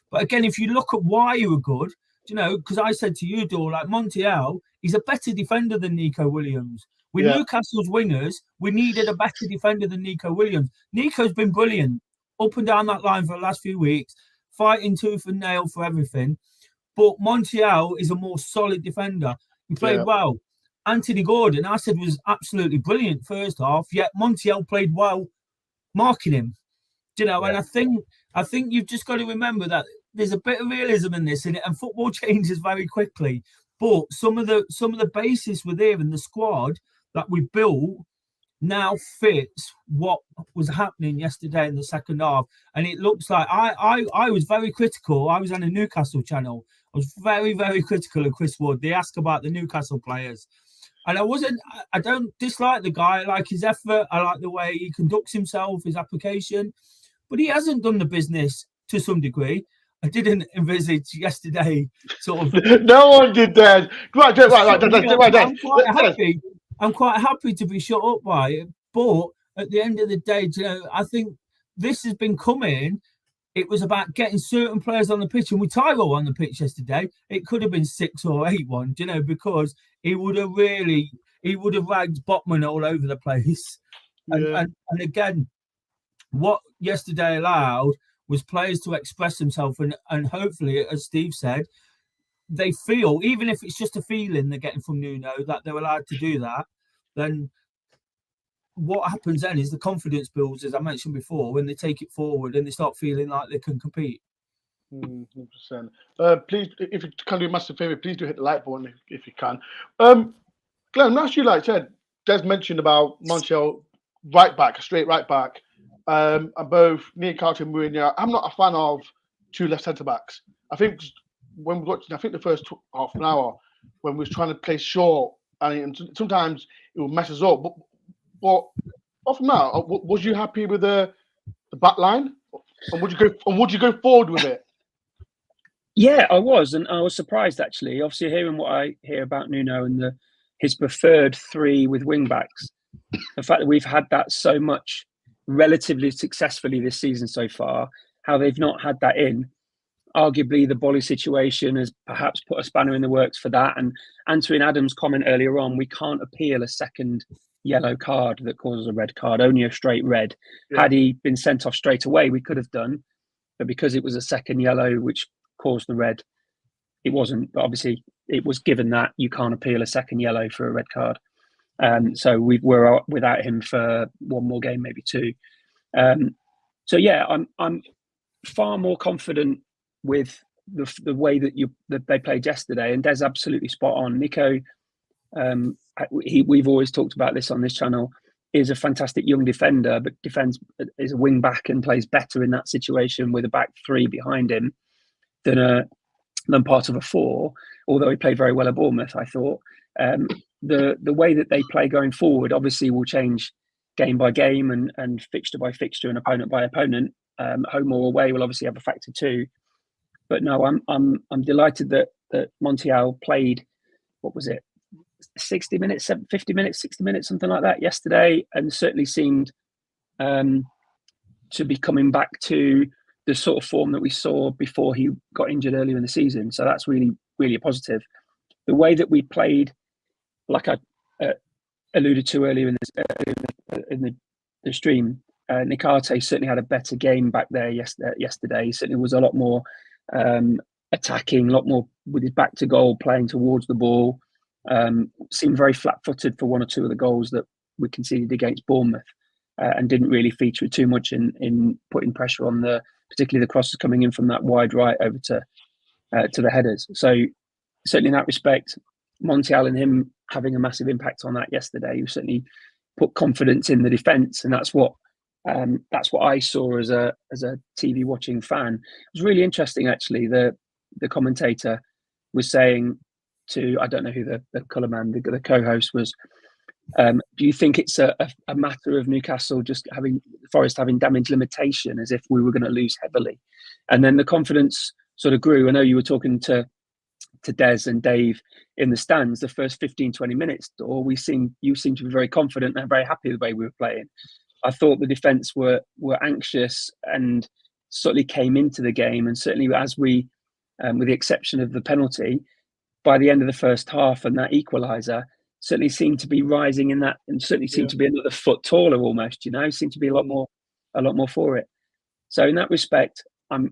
But again, if you look at why you were good, because I said to you, Dor, like Montiel, he's a better defender than Nico Williams. With Newcastle's wingers, we needed a better defender than Nico Williams. Nico's been brilliant up and down that line for the last few weeks. fighting tooth and nail for everything. But Montiel is a more solid defender. He played well. Anthony Gordon, I said, was absolutely brilliant first half, yet Montiel played well marking him. And I think you've just got to remember that there's a bit of realism in this, and football changes very quickly. But some of the basis were there in the squad that we built now fits what was happening yesterday in the second half. And it looks like I was very critical. I was on a Newcastle channel. I was very, very critical of Chris Wood. They asked about the Newcastle players. And I don't dislike the guy. I like his effort. I like the way he conducts himself, his application. But he hasn't done the business to some degree. I didn't envisage yesterday sort of... No one did that. I'm quite happy to be shut up by it. But at the end of the day, I think this has been coming. It was about getting certain players on the pitch, and with Tyro on the pitch yesterday, it could have been 6 or 8-1, because he would have ragged Botman all over the place. And again, what yesterday allowed was players to express themselves, and hopefully, as Steve said, they feel, even if it's just a feeling they're getting from Nuno, that they're allowed to do that. Then what happens then is the confidence builds, as I mentioned before, when they take it forward and they start feeling like they can compete. 100%. Please, if you can do a massive favour, please do hit the like button if you can. Glenn, last you said, Des mentioned about Montiel right back, a straight right back, and both Newcastle and Mourinho. I'm not a fan of 2 left centre backs. I think when we got, the first half an hour when we was trying to play short, and sometimes it would mess us up. But off now, was you happy with the back line, and would you go forward with it? Yeah, I was, and I was surprised actually. Obviously, hearing what I hear about Nuno and his preferred 3 with wing backs, the fact that we've had that so much relatively successfully this season so far, how they've not had that in. Arguably, the Bolly situation has perhaps put a spanner in the works for that. And answering Adam's comment earlier on, we can't appeal a second yellow card that causes a red card, only a straight red. Had he been sent off straight away, we could have done. But because it was a second yellow, which caused the red, it wasn't. But obviously, it was given that you can't appeal a second yellow for a red card. So we're without him for 1 more game, maybe 2. So yeah, I'm far more confident with the way that they played yesterday, and Des absolutely spot on. Nico, we've always talked about this on this channel, is a fantastic young defender, but defends is a wing back and plays better in that situation with a back 3 behind him than part of a 4. Although he played very well at Bournemouth, I thought. The way that they play going forward obviously will change game by game and fixture by fixture and opponent by opponent. Home or away will obviously have a factor too. But no, I'm delighted that Montiel played, what was it, 60 minutes, 50 minutes, 60 minutes, something like that yesterday, and certainly seemed to be coming back to the sort of form that we saw before he got injured earlier in the season. So that's really, really a positive. The way that we played, like I alluded to earlier in the stream, Nikate certainly had a better game back there yesterday. He certainly was a lot more attacking, a lot more with his back to goal, playing towards the ball. Seemed very flat-footed for 1 or 2 of the goals that we conceded against Bournemouth, and didn't really feature too much in putting pressure on particularly the crosses coming in from that wide right over to the headers. So certainly in that respect, Montiel and him having a massive impact on that yesterday, he certainly put confidence in the defence, and that's what I saw as a TV watching fan. It was really interesting actually. The commentator was saying to, I don't know who the colour man, the co-host was, do you think it's a matter of Newcastle just having Forest having damage limitation, as if we were going to lose heavily? And then the confidence sort of grew. I know you were talking to Des and Dave in the stands the first 15-20 minutes, or you seemed to be very confident and very happy with the way we were playing. I thought the defence were anxious and certainly came into the game, and certainly as we, with the exception of the penalty, by the end of the first half and that equaliser, certainly seemed to be rising in that, and certainly seemed to be another foot taller almost. Seemed to be a lot more for it. So in that respect,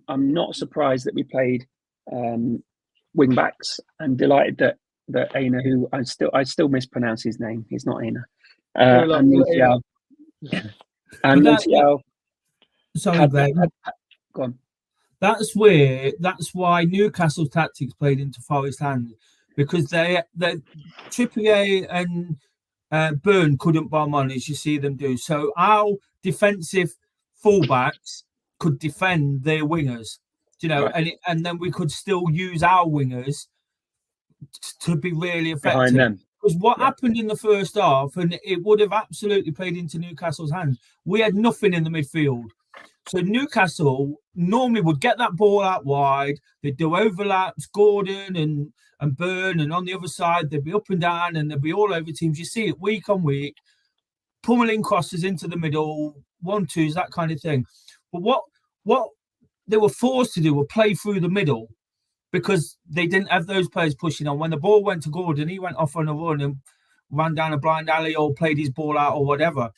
I'm not surprised that we played wing backs, and delighted that Aina, who I still mispronounce his name. He's not Aina. And Montiel. And Montiel. Sorry, Ben. Go on. That's why Newcastle's tactics played into Forest hands, because they Trippier and Byrne couldn't bomb on, as you see them do. So our defensive fullbacks could defend their wingers, right. and then we could still use our wingers to be really effective. Behind them. Because what happened in the first half, and it would have absolutely played into Newcastle's hands, we had nothing in the midfield. So Newcastle normally would get that ball out wide. They'd do overlaps, Gordon and Byrne, and on the other side, they'd be up and down, and they'd be all over teams. You see it week on week, pummeling crosses into the middle, 1-2s, that kind of thing. But what they were forced to do was play through the middle, because they didn't have those players pushing on. When the ball went to Gordon, he went off on a run and ran down a blind alley or played his ball out or whatever.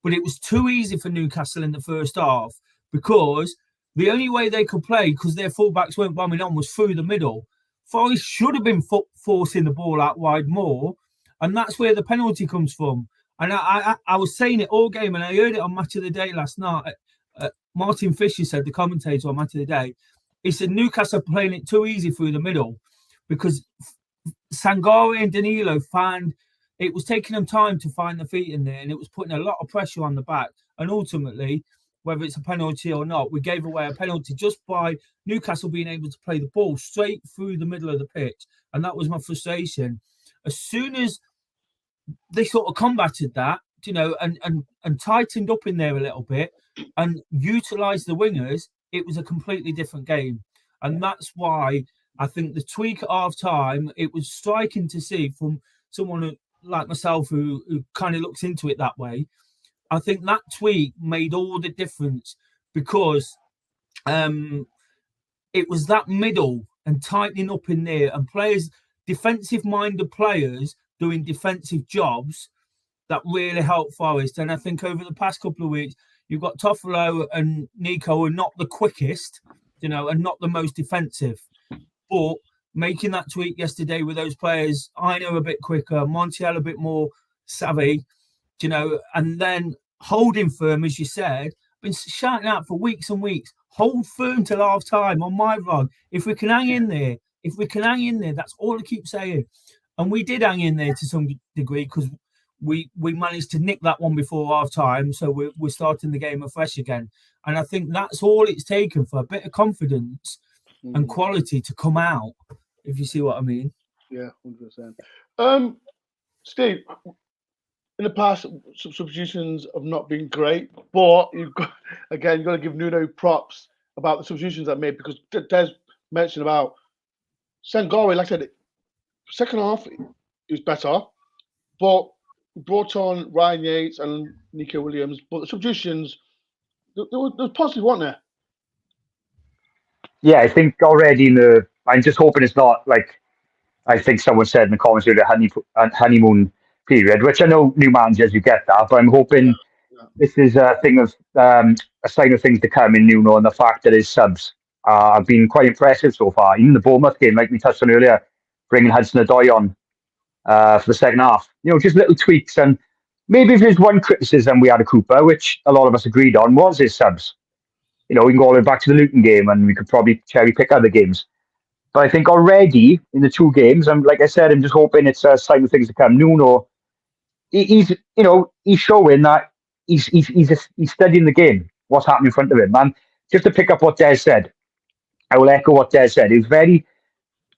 But it was too easy for Newcastle in the first half, because the only way they could play, because their fullbacks weren't bombing on, was through the middle. Forest should have been forcing the ball out wide more, and that's where the penalty comes from. And I was saying it all game, and I heard it on Match of the Day last night. Martin Fisher said, the commentator on Match of the Day, he said Newcastle playing it too easy through the middle, because Sangare and Danilo found it was taking them time to find the feet in there, and it was putting a lot of pressure on the back. And ultimately, whether it's a penalty or not, we gave away a penalty just by Newcastle being able to play the ball straight through the middle of the pitch. And that was my frustration. As soon as they sort of combated that, and tightened up in there a little bit and utilised the wingers, it was a completely different game. And that's why I think the tweak at half time, it was striking to see from someone like myself who kind of looks into it that way. I think that tweak made all the difference, because it was that middle and tightening up in there, and players, defensive-minded players doing defensive jobs, that really helped Forest. And I think over the past couple of weeks, you've got Toffolo and Nico, who are not the quickest, and not the most defensive. But making that tweak yesterday with those players, I know a bit quicker, Montiel a bit more savvy, and then holding firm, as you said, been shouting out for weeks and weeks, hold firm till half time on my vlog. If we can hang in there, that's all I keep saying. And we did hang in there to some degree, because we managed to nick that one before half time. So we're starting the game afresh again. And I think that's all it's taken for a bit of confidence and quality to come out, if you see what I mean. Yeah, 100%. Steve, in the past, substitutions have not been great, but you've got to give Nuno props about the substitutions that made, because Des mentioned about Sangare. Like I said, second half it was better, but we brought on Ryan Yates and Nico Williams, but the substitutions, there was positive, weren't there? Yeah, I think already I'm just hoping it's not like I think someone said in the comments earlier, honeymoon period, which I know new managers, you get that, but I'm hoping this is a thing of a sign of things to come in Nuno, and the fact that his subs have been quite impressive so far. Even the Bournemouth game, like we touched on earlier, bringing Hudson-Odoi on for the second half. Just little tweaks. And maybe if there's one criticism we had of Cooper, which a lot of us agreed on, was his subs. We can go all the way back to the Luton game, and we could probably cherry pick other games. But I think already in the two games, and like I said, I'm just hoping it's a sign of things to come. Nuno, he's showing that he's studying the game, what's happening in front of him. And just to pick up what Des said, I will echo what Des said. It was very,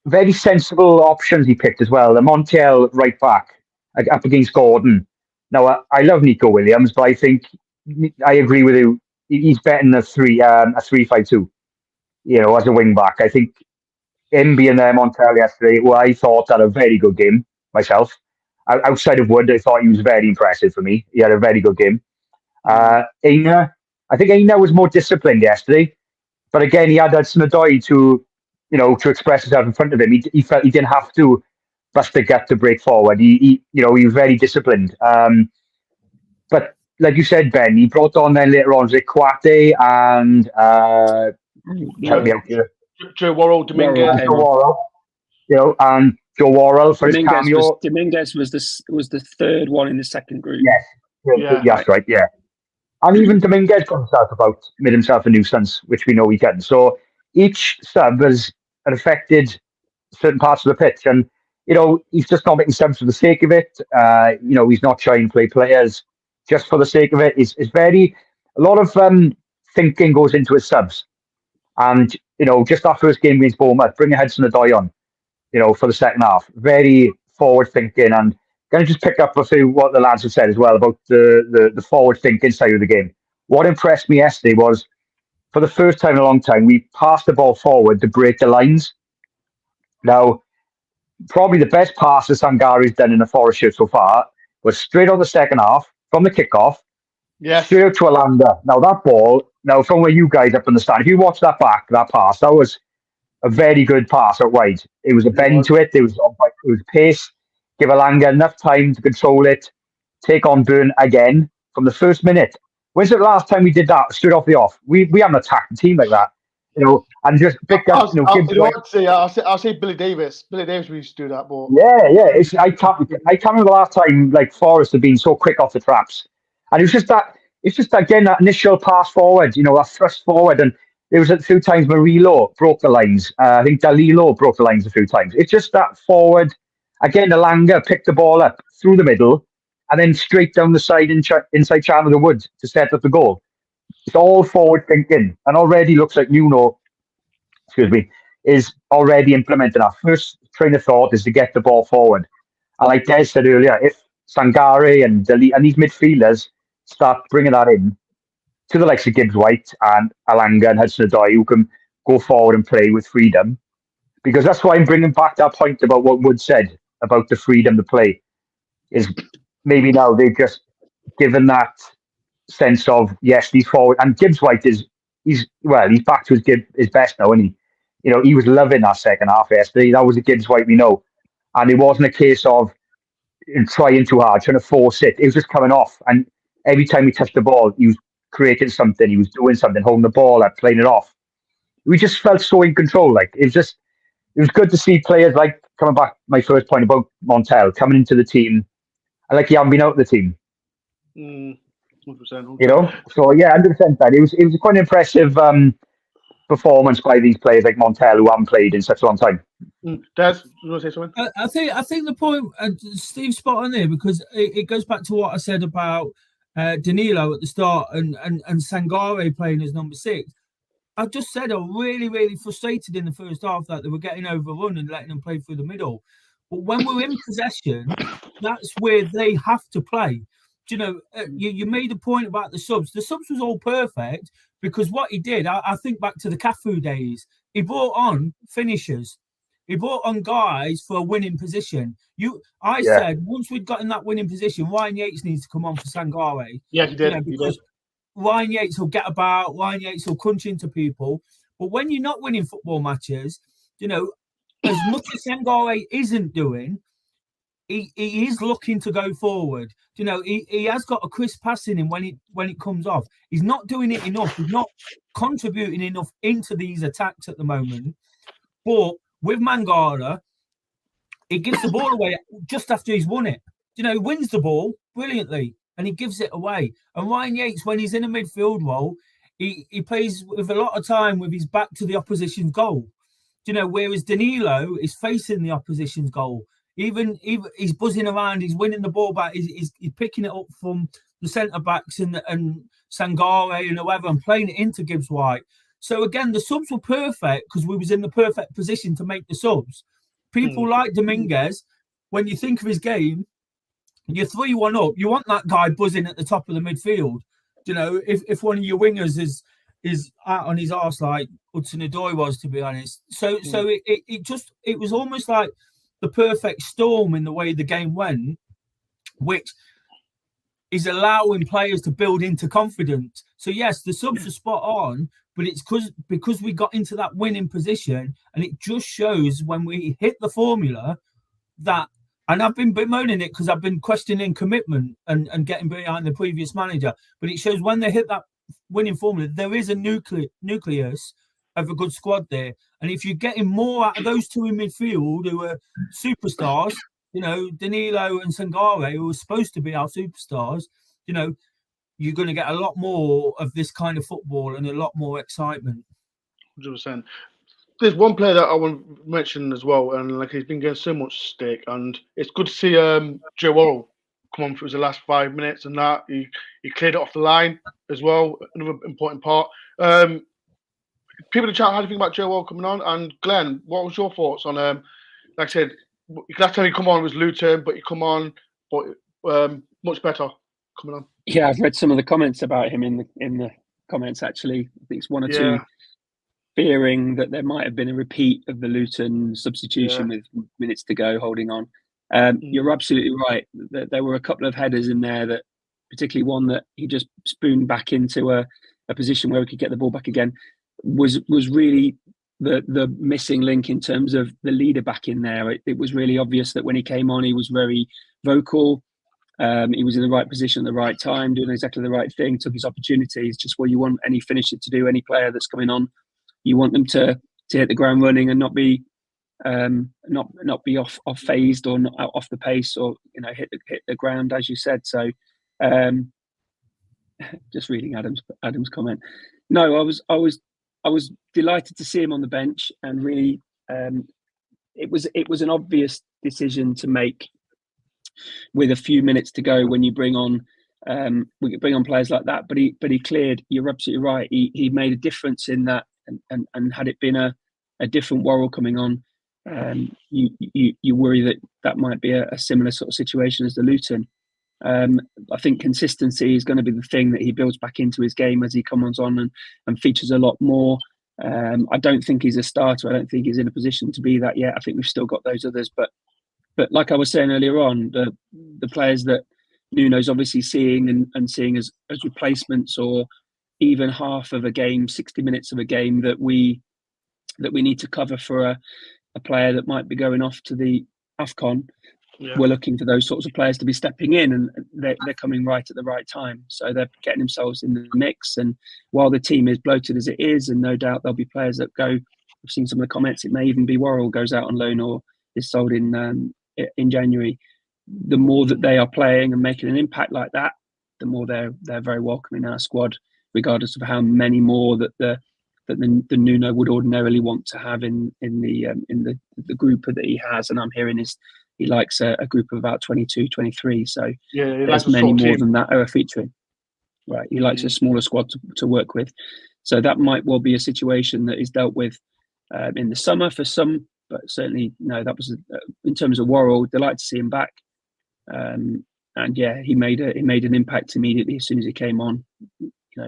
very sensible options he picked as well. The Montiel right back up against Gordon. Now, I love Nico Williams, but I think I agree with you. He's better than a 3-5-2. As a wing back. I think him being there, Montiel yesterday, well, I thought had a very good game myself. Outside of Wood, I thought he was very impressive for me. He had a very good game. Aina, I think Aina was more disciplined yesterday, but again, he had Hudson-Odoi to express himself in front of him. He felt he didn't have to bust the gut to break forward. He was very disciplined. But like you said, Ben, he brought on then later on Rick Kwate and Help me out here. Joe Worrell, Dominguez. Joe Worrell, and Joe Worrell for his cameo. Dominguez was the third one in the second group. Yes, that's right. Yeah, and even Dominguez made himself a nuisance, which we know he can. So each sub has affected certain parts of the pitch, and he's just not making subs for the sake of it. He's not trying to play players just for the sake of it. It's a lot of thinking goes into his subs, and just our first game against Bournemouth, bringing Hudson-Odoi on, for the second half, very forward thinking, and going to just pick up a few what the lads have said as well about the forward thinking side of the game. What impressed me yesterday was, for the first time in a long time, we passed the ball forward to break the lines. Now, probably the best pass that Sangari's done in a Forest shirt so far was straight on the second half, from the kickoff, straight out to Alanga. Now, that ball, from where you guys up in the stand, if you watch that pass, that was a very good pass out wide. It was a bend to it. It was pace. Give Alanga enough time to control it, take on Burn again from the first minute. When's the last time we did that straight off the off? We haven't attacked the team like that, and just pick up. I'll say Billy Davis. Billy Davis used to do that, but I can't remember the last time Forest had been so quick off the traps, and it was just that. It's just again that initial pass forward, that thrust forward, and there was a few times Murillo broke the lines. I think Dalilo broke the lines a few times. It's just that forward. Again, Alanga picked the ball up through the middle and then straight down the side inside Chandler Woods to set up the goal. It's all forward thinking, and already looks like Nuno, is already implementing our first train of thought is to get the ball forward. And like Des said earlier, if Sangare and these midfielders start bringing that in to the likes of Gibbs White and Alanga and Hudson-Odoi, who can go forward and play with freedom, because that's why I'm bringing back that point about what Wood said about the freedom to play, is maybe now they've just given that sense of, yes, he's forward. And Gibbs White he's back to his best now, and he was loving that second half yesterday. That was the Gibbs White we know. And it wasn't a case of trying too hard, trying to force it. It was just coming off. And every time he touched the ball, he was creating something, he was doing something, holding the ball up, playing it off. We just felt so in control. It was good to see players coming back. My first point about Montel coming into the team, and he hadn't been out of the team. 100%. So yeah, 100% that. It was quite an impressive performance by these players like Montel, who haven't played in such a long time. Des, you want to say something? I think the point, Steve's spot on there, because it goes back to what I said about Danilo at the start and Sangare playing as number 6. I just said I'm really, really frustrated in the first half that they were getting overrun and letting them play through the middle. But when we're in possession, that's where they have to play. You made a point about the subs. The subs was all perfect, because what he did, I think back to the Cafu days, he brought on finishers. He brought on guys for a winning position. I said, once we'd got in that winning position, Ryan Yates needs to come on for Sangare. Yeah, he did. Because Ryan Yates will get about, Ryan Yates will crunch into people. But when you're not winning football matches, as much as Sangare isn't doing, he is looking to go forward. He has got a crisp pass in him when it comes off. He's not doing it enough. He's not contributing enough into these attacks at the moment. But with Mangala, he gives the ball away just after he's won it. He wins the ball brilliantly, and he gives it away. And Ryan Yates, when he's in a midfield role, he plays with a lot of time with his back to the opposition's goal. Whereas Danilo is facing the opposition's goal. Even he's buzzing around, he's winning the ball back, he's picking it up from the centre backs and Sangare and whoever, and playing it into Gibbs White. So again, the subs were perfect because we was in the perfect position to make the subs. People like Dominguez, when you think of his game, you're 3-1 up. You want that guy buzzing at the top of the midfield. If one of your wingers is out on his arse like Hudson-Odoi was, to be honest. So it was almost like the perfect storm in the way the game went, which is allowing players to build into confidence. So yes, the subs are spot on, but it's because we got into that winning position, and it just shows when we hit the formula that, and I've been bemoaning it because I've been questioning commitment and getting behind the previous manager, but it shows when they hit that winning formula, there is a nucleus of a good squad there. And if you're getting more out of those two in midfield who are superstars, you know, Danilo and Sangare, who are supposed to be our superstars, you know, you're going to get a lot more of this kind of football and a lot more excitement. 100%. There's one player that I want to mention as well, and like he's been getting so much stick, and it's good to see Joe Worrell come on for the last 5 minutes, and that he cleared it off the line as well. Another important part. People in the chat, how do you think about Joe Worrell coming on? And Glenn, what was your thoughts on like I said, last time he come on was Luton, but he come on, but much better coming on. Yeah, I've read some of the comments about him in the comments. Actually, I think it's one or two fearing that there might have been a repeat of the Luton substitution with minutes to go, holding on. You're absolutely right. There were a couple of headers in there, that particularly one that he just spooned back into a position where we could get the ball back again, was really the missing link in terms of the leader back in there. It was really obvious that when he came on, he was very vocal. He was in the right position at the right time, doing exactly the right thing, took his opportunities. Just what you want any finisher to do, any player that's coming on. You want them to hit the ground running and not be off phased or not off the pace, or hit the ground, as you said. So just reading Adam's comment. No, I was delighted to see him on the bench, and really it was an obvious decision to make with a few minutes to go when you bring on players like that. But he cleared. You're absolutely right. He made a difference in that. And had it been a different Worrell coming on, you worry that might be a similar sort of situation as the Luton. I think consistency is going to be the thing that he builds back into his game as he comes on and features a lot more. I don't think he's a starter. I don't think he's in a position to be that yet. I think we've still got those others. But like I was saying earlier on, the players that Nuno's obviously seeing and seeing as replacements, or even half of a game, 60 minutes of a game that we need to cover for a player that might be going off to the AFCON. We're looking for those sorts of players to be stepping in, and they're coming right at the right time. So they're getting themselves in the mix. And while the team is bloated as it is, and no doubt there'll be players that go, I've seen some of the comments, it may even be Worrell goes out on loan or is sold in January. The more that they are playing and making an impact like that, the more they're very welcome in our squad, regardless of how many more that the Nuno would ordinarily want to have in the group that he has. And I'm hearing he likes a group of about 22, 23. So there's many more than that are featuring. Right, he likes a smaller squad to work with. So that might well be a situation that is dealt with in the summer for some, but certainly no. That was in terms of Worrell. Delighted to see him back. And he made an impact immediately as soon as he came on.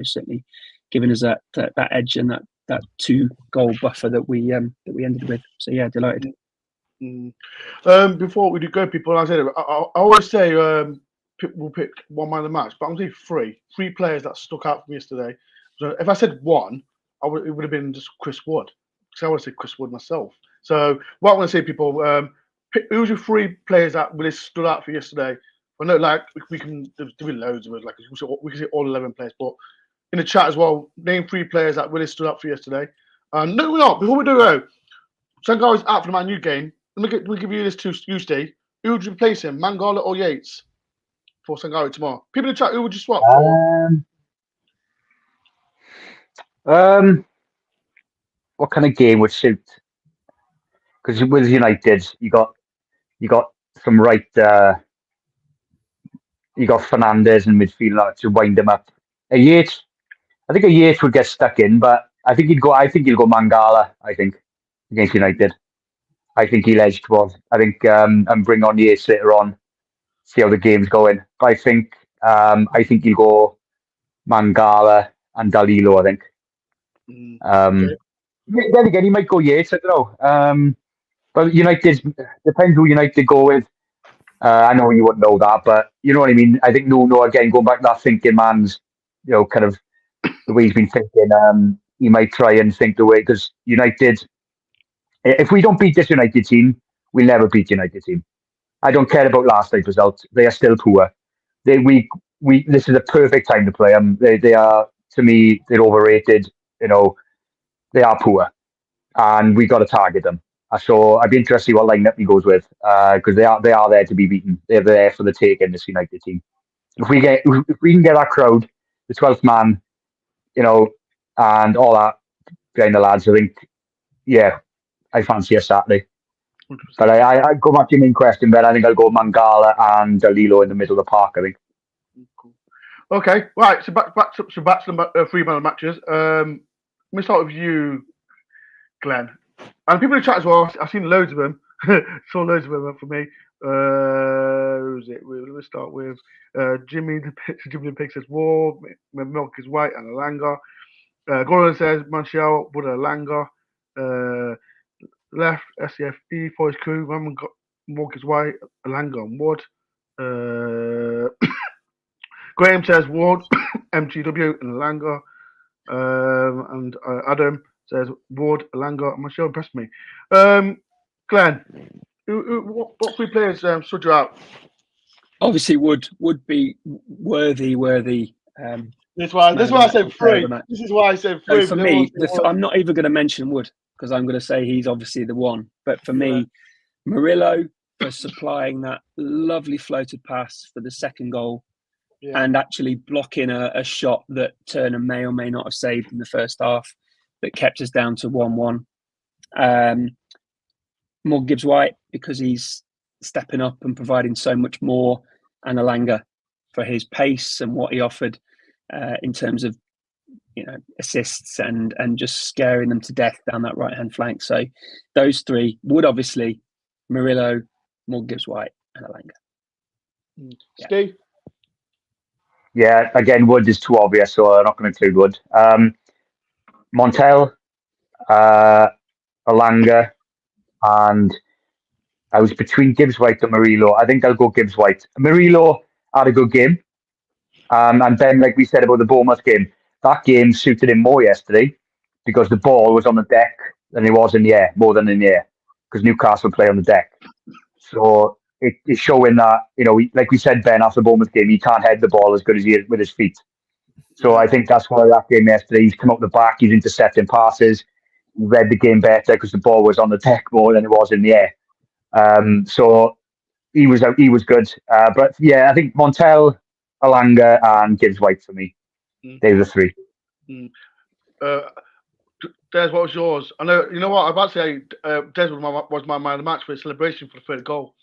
Certainly giving us that edge and that 2-goal buffer that we ended with. So delighted. Before we do go, people, I always say we'll pick one man of the match, but I'm going to say three players that stuck out for me yesterday. So if I said one, it would have been just Chris Wood, because I want to say Chris Wood myself. So what I want to say, people, who's your three players that really stood out for you yesterday? I know, like, we can do loads of it. Like, we can say all 11 players, but in the chat as well, name three players that really stood out for you yesterday. No, we're not. Before we do go, Sangare's out for the Man U game. Let me give you this to you, Steve. Who would you replace him, Mangala or Yates, for Sangare tomorrow? People in the chat, who would you swap for? What kind of game would suit? Because with United, you got some right. You got Fernandes in midfield to wind him up. A Yates would get stuck in, but I think he'll go Mangala. I think against United. I think he'll edge towards. I think and bring on Yates later on. See how the game's going. But I think he'll go Mangala and Dalilo. I think. Then again, he might go Yates. I don't know. But United depends who United go with. I know you wouldn't know that, but you know what I mean. I think Nuno, again, going back to that thinking man's, kind of the way he's been thinking. He might try and think the way, because United, if we don't beat this United team, we'll never beat the United team. I don't care about last night's results; they are still poor. This is a perfect time to play them. They are, to me, they're overrated. they are poor, and we got to target them. So I'd be interested to see what lineup he goes with, because they are there to be beaten. They're there for the take in this United team. If we can get that crowd, the 12th man, and all that behind the lads, I think, yeah, I fancy a Saturday. 100%. But I go back to your main question, Ben. I think I'll go Mangala and Dalilo in the middle of the park, I think. Cool. Okay, right. So back to the 3-man matches. Let me start with you, Glenn. And people in the chat as well. I've seen loads of them. Saw loads of them for me. Who's it? Let's start with Jimmy the Pig says War, Milk is White, and Alanga. Gordon says Martial, Wood, Alanga. Left, SCFE, Forest Crew, Milk is White, Alanga, and Wood. Graham says Ward, MGW, and Alanga. And Adam says Ward, Alanga, and Martial impressed me. Glenn, what 3 players stood you out? Obviously, would be worthy. That's why I said 3. This is why I said 3. So for me, I'm not even going to mention Wood because I'm going to say he's obviously the one. But for me, Murillo for supplying that lovely floated pass for the second goal and actually blocking a shot that Turner may or may not have saved in the first half that kept us down to 1-1. Morgan Gibbs-White because he's stepping up and providing so much more, and Alanga for his pace and what he offered in terms of assists and just scaring them to death down that right hand flank. So those 3 would obviously Murillo, Morgan Gibbs-White, and Alanga. Steve? Yeah, again, Wood is too obvious, so I'm not going to include Wood. Montel, Alanga, and I was between Gibbs-White and Murillo. I think I'll go Gibbs-White. Murillo had a good game. And then, like we said about the Bournemouth game, that game suited him more yesterday because the ball was on the deck than it was in the air, more than in the air, because Newcastle play on the deck. So it's showing that, like we said, Ben, after the Bournemouth game, he can't head the ball as good as he is with his feet. So I think that's why that game yesterday, he's come up the back, he's intercepting passes, he read the game better because the ball was on the deck more than it was in the air. So he was good. But yeah, I think Montel, Alanga, and Gibbs-White for me. They were the 3. Des, what was yours? I know. You know what? I'm about to say Des was my man of the match for his celebration for the 3rd goal.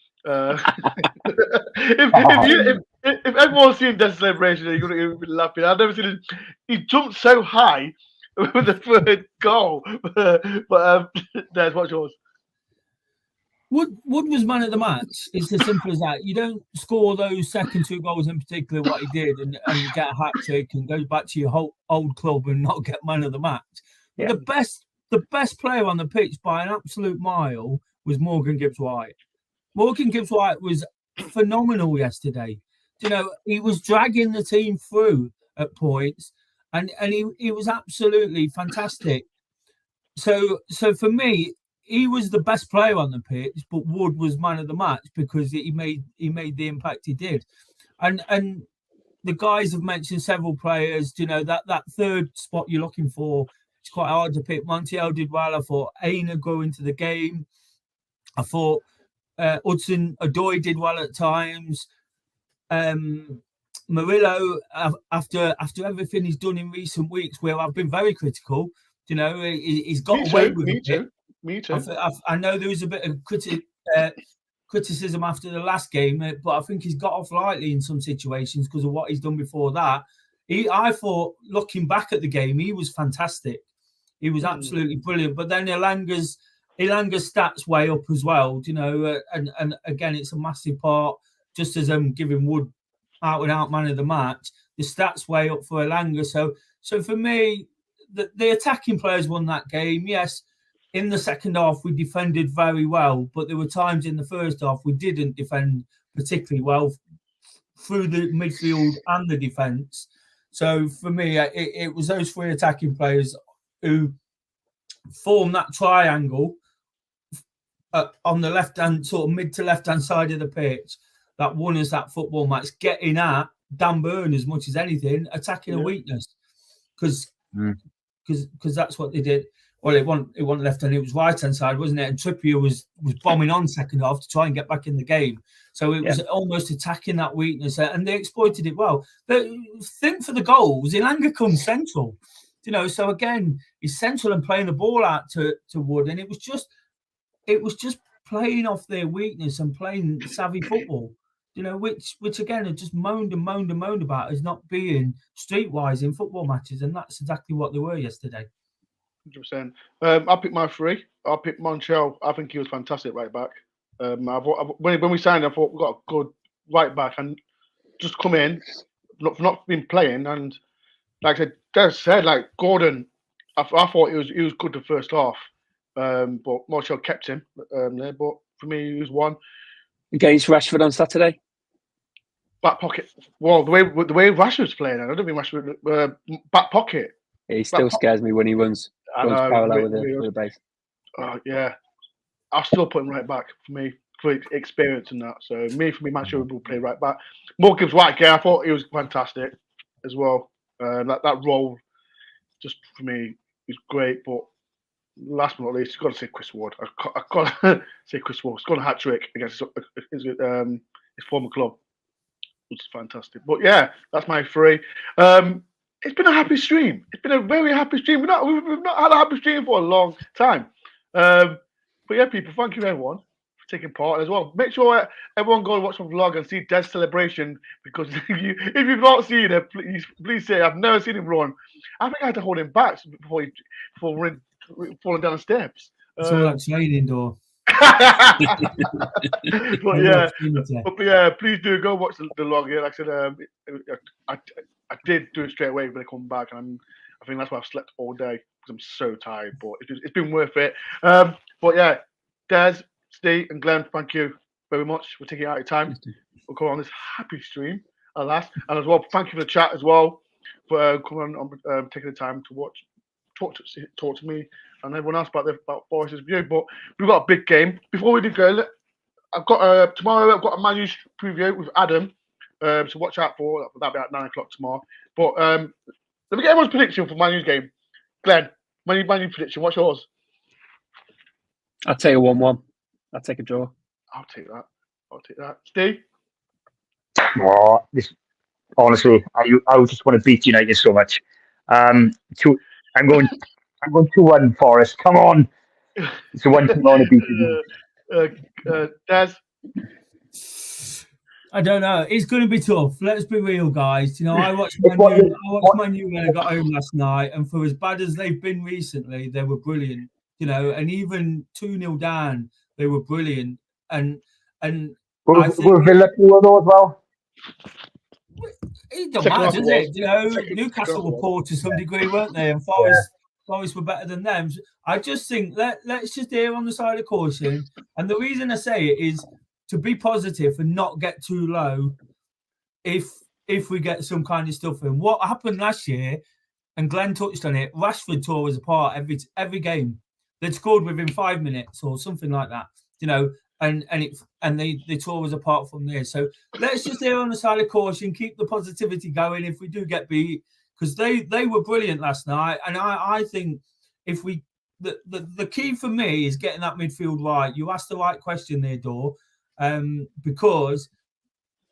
If everyone's seen Des' celebration, you're going to be laughing. I've never seen him. He jumped so high with the 3rd goal. But Des, what's yours? Wood was man of the match. It's as simple as that. You don't score those second 2 goals in particular, what he did, and get a hat trick and go back to your whole old club and not get man of the match. Yeah. The best player on the pitch by an absolute mile was Morgan Gibbs-White. Morgan Gibbs-White was phenomenal yesterday. He was dragging the team through at points, and he was absolutely fantastic. So for me, he was the best player on the pitch, but Wood was man of the match because he made the impact he did. And the guys have mentioned several players. That 3rd spot you're looking for, it's quite hard to pick. Montiel did well. I thought Aina go into the game. I thought Hudson-Odoi did well at times. Murillo, after everything he's done in recent weeks, where I've been very critical, he's got away with it. Me too. I know there was a bit of criticism after the last game, but I think he's got off lightly in some situations because of what he's done before that. I thought, looking back at the game, he was fantastic. He was absolutely brilliant. But then Ilanga's stats way up as well, and again, it's a massive part. Just as I'm giving Wood out and out man of the match, the stats way up for Ilanga. So for me, the attacking players won that game. Yes. In the second half, we defended very well, but there were times in the first half we didn't defend particularly well through the midfield and the defence. So for me, it was those 3 attacking players who formed that triangle on the left-hand, sort of mid to left-hand side of the pitch that won us that football match, getting at Dan Burn as much as anything, attacking a weakness, because that's what they did. Well, it wasn't left hand, it was right hand side, wasn't it? And Trippier was bombing on second half to try and get back in the game. So it was almost attacking that weakness, and they exploited it well. But think for the goals, Ilanga comes central, So again, he's central and playing the ball out to Wood, and it was just playing off their weakness and playing savvy football. Which again are just moaned about as not being streetwise in football matches, and that's exactly what they were yesterday. 100%. I'll pick my three. I'll pick Montiel. I think he was fantastic right back. When we signed, I thought we got a good right back, and just come in, not been playing, and like I said, like Gordon, I thought he was good the first half, but Montiel kept him there. But for me, he was one. Against Rashford on Saturday? Back pocket. Well, the way Rashford's playing, I don't think Rashford back pocket. He still scares me when he runs parallel with the base. Yeah, I'll still put him right back for me for experience and that. So for me, Macho will play right back. Morgan's right there. I thought he was fantastic as well. That role, just for me, is great. But last but not least, you've got to say Chris Ward. I've got to say Chris Ward. He's got a hat trick against his former club, which is fantastic. But yeah, that's my three. It's been a happy stream. It's been a very happy stream. We've not had a happy stream for a long time. But yeah, people, thank you everyone for taking part as well. Make sure everyone go and watch my vlog and see Des' celebration, because if you've not seen it, please say I've never seen him run. I think I had to hold him back before falling down the steps. It's all like training, door. but yeah, please do go watch the vlog. Yeah, like I said, I did do it straight away when I come back, and I think that's why I've slept all day, because I'm so tired. But it's been worth it. But yeah, Des, Steve, and Glenn, thank you very much for taking out your time. We'll go on this happy stream at last, and as well, thank you for the chat as well, for coming on, taking the time to talk to me and everyone else about Forest's view. But we've got a big game. Before we do go, tomorrow I've got a Man U preview with Adam. So watch out for that'll be at 9 o'clock tomorrow. But let me get everyone's prediction for Man U's game. Glenn, Man U prediction. What's yours? I'll take a 1-1. I'll take a draw. I'll take that. Steve? Oh, honestly, I just want to beat United so much. I'm going 2-1 Forest. Come on. It's a 1-2 I want to beat you. Des? I don't know. It's going to be tough. Let's be real, guys. I watched Man U when I got home last night, and for as bad as they've been recently, they were brilliant. And even 2-0 down, they were brilliant. And were Villa poor though as well? It don't matter, does it? Newcastle were poor to some degree, weren't they? And Forest were better than them. I just think let's just err on the side of caution. And the reason I say it is to be positive and not get too low if we get some kind of stuff in. What happened last year, and Glenn touched on it, Rashford tore us apart every game. They'd scored within 5 minutes or something like that, and they tore us apart from there. So let's just err on the side of caution, keep the positivity going if we do get beat, because they were brilliant last night. And I think if we the key for me is getting that midfield right. You asked the right question there, Dor. Because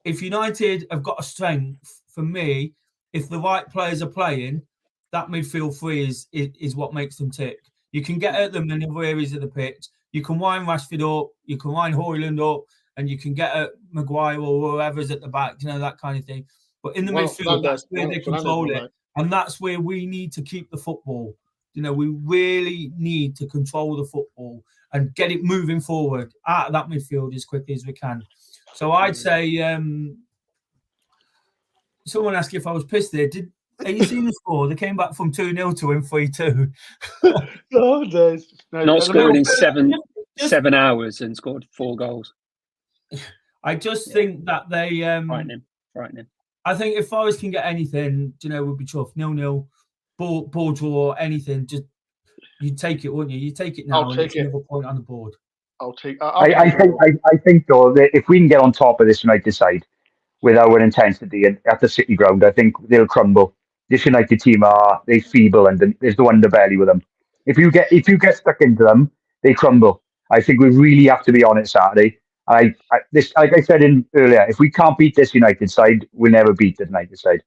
if United have got a strength, for me, if the right players are playing, that midfield three is what makes them tick. You can get at them in other areas of the pitch. You can wind Rashford up, you can wind Højlund up, and you can get at Maguire or whoever's at the back, that kind of thing. But in the midfield, that's where they control it. And that's where we need to keep the football. We really need to control the football and get it moving forward out of that midfield as quickly as we can. So I'd say, someone asked if I was pissed there. Have you seen the score? They came back from 2-0 to win 3-2. Not scored in seven hours and scored 4 goals. I just think that they... Frightening. I think if Forest can get anything, would be tough. 0-0, ball draw, anything, just you'd take it, wouldn't you? You take it now. I'll take it. Another point on the board. I think though that if we can get on top of this United side with our intensity at the City ground, I think they'll crumble. This United team they're feeble, and there's no underbelly with them. If you get stuck into them, they crumble. I think we really have to be on it Saturday. Like I said earlier, if we can't beat this United side, we'll never beat the United side.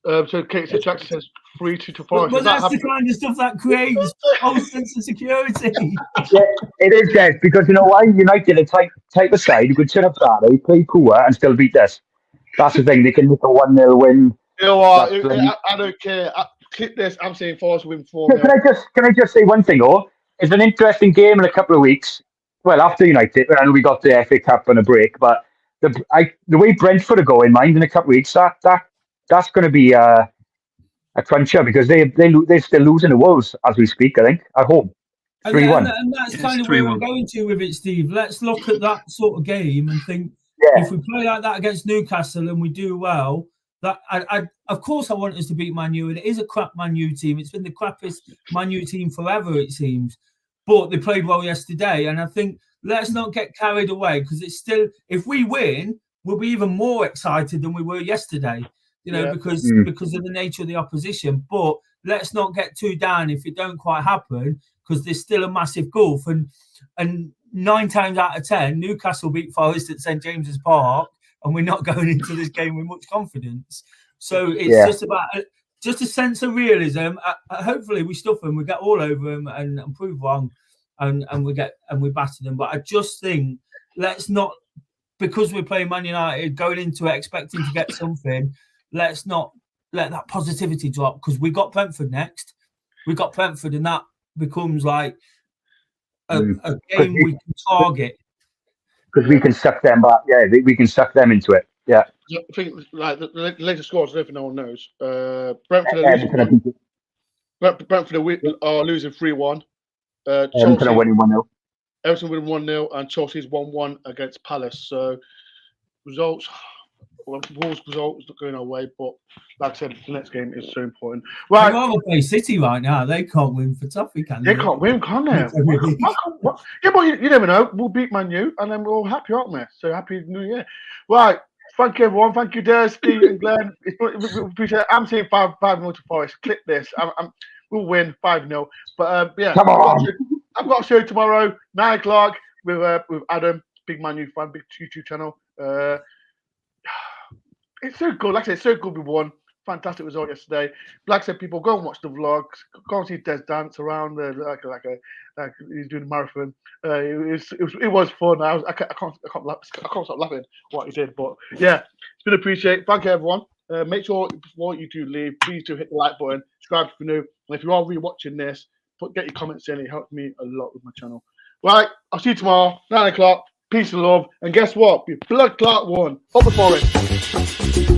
So Casey Jackson says 3-2 to Forest. But that's the kind of stuff that creates a sense of security. Yeah, it is, Des, because you know why? United are type of side who could turn up Saturday, play poor, and still beat us. That's the thing. They can make a 1-0 win. You know what? I don't care. Clip this. I'm saying Forest win 4-0. Can I just say one thing, though? It's an interesting game in a couple of weeks. Well, after United, I know we got the FA Cup on a break, but the way Brentford are going, mind, in a couple of weeks, that's going to be a cruncher because they're still losing to Wolves as we speak, I think, at home. 3-1. And that's kind of where we're going to with it, Steve. Let's look at that sort of game and think, if we play like that against Newcastle and we do well, that of course I want us to beat Man U, and it is a crap Man U team. It's been the crappiest Man U team forever, it seems. But they played well yesterday, and I think let's not get carried away because it's still, if we win, we'll be even more excited than we were yesterday. Because of the nature of the opposition. But let's not get too down if it don't quite happen, because there's still a massive gulf. And 9 times out of 10, Newcastle beat Forest at St James's Park, and we're not going into this game with much confidence. So it's just about just a sense of realism. Hopefully we stuff them, we get all over them and prove wrong, and we batter them. But I just think let's not, because we're playing Man United, going into it expecting to get something. Let's not let that positivity drop, because we got Brentford next. We got Brentford, and that becomes like a game we can target. Because we can suck them back. Yeah, we can suck them into it. Yeah. I think like the latest scores, if no one knows. Brentford are losing 3-1. Everton are winning 1-0. Everton winning 1-0, and Chelsea's 1-1 against Palace. So results. Wolves results not going our way, but like I said, the next game is so important. Right, they rather play City right now. They can't win for Toffee, can they? They can't win, can they? Yeah, but you never know. We'll beat Man U, and then we're all happy, aren't we? So happy New Year! Right, thank you everyone. Thank you, Des, Steve, and Glenn. We appreciate it. I'm saying 5-0 to Forest. Clip this. We'll win 5-0. But yeah, come on. I've got a show tomorrow, 9 o'clock with Adam, big Man U fan, big YouTube channel. It's so good. Like I said, it's so good we won. Fantastic result yesterday. Like I said, people go and watch the vlogs. Go and see Des dance around like he's doing a marathon. It was fun. I can't stop laughing what he did. But yeah, it's been appreciated. Thank you, everyone. Make sure before you do leave, please do hit the like button, subscribe if you're new, and if you are rewatching this, get your comments in. It helps me a lot with my channel. Right, I'll see you tomorrow, 9 o'clock. Peace and love. And guess what? We blood clot won. Up the Forest.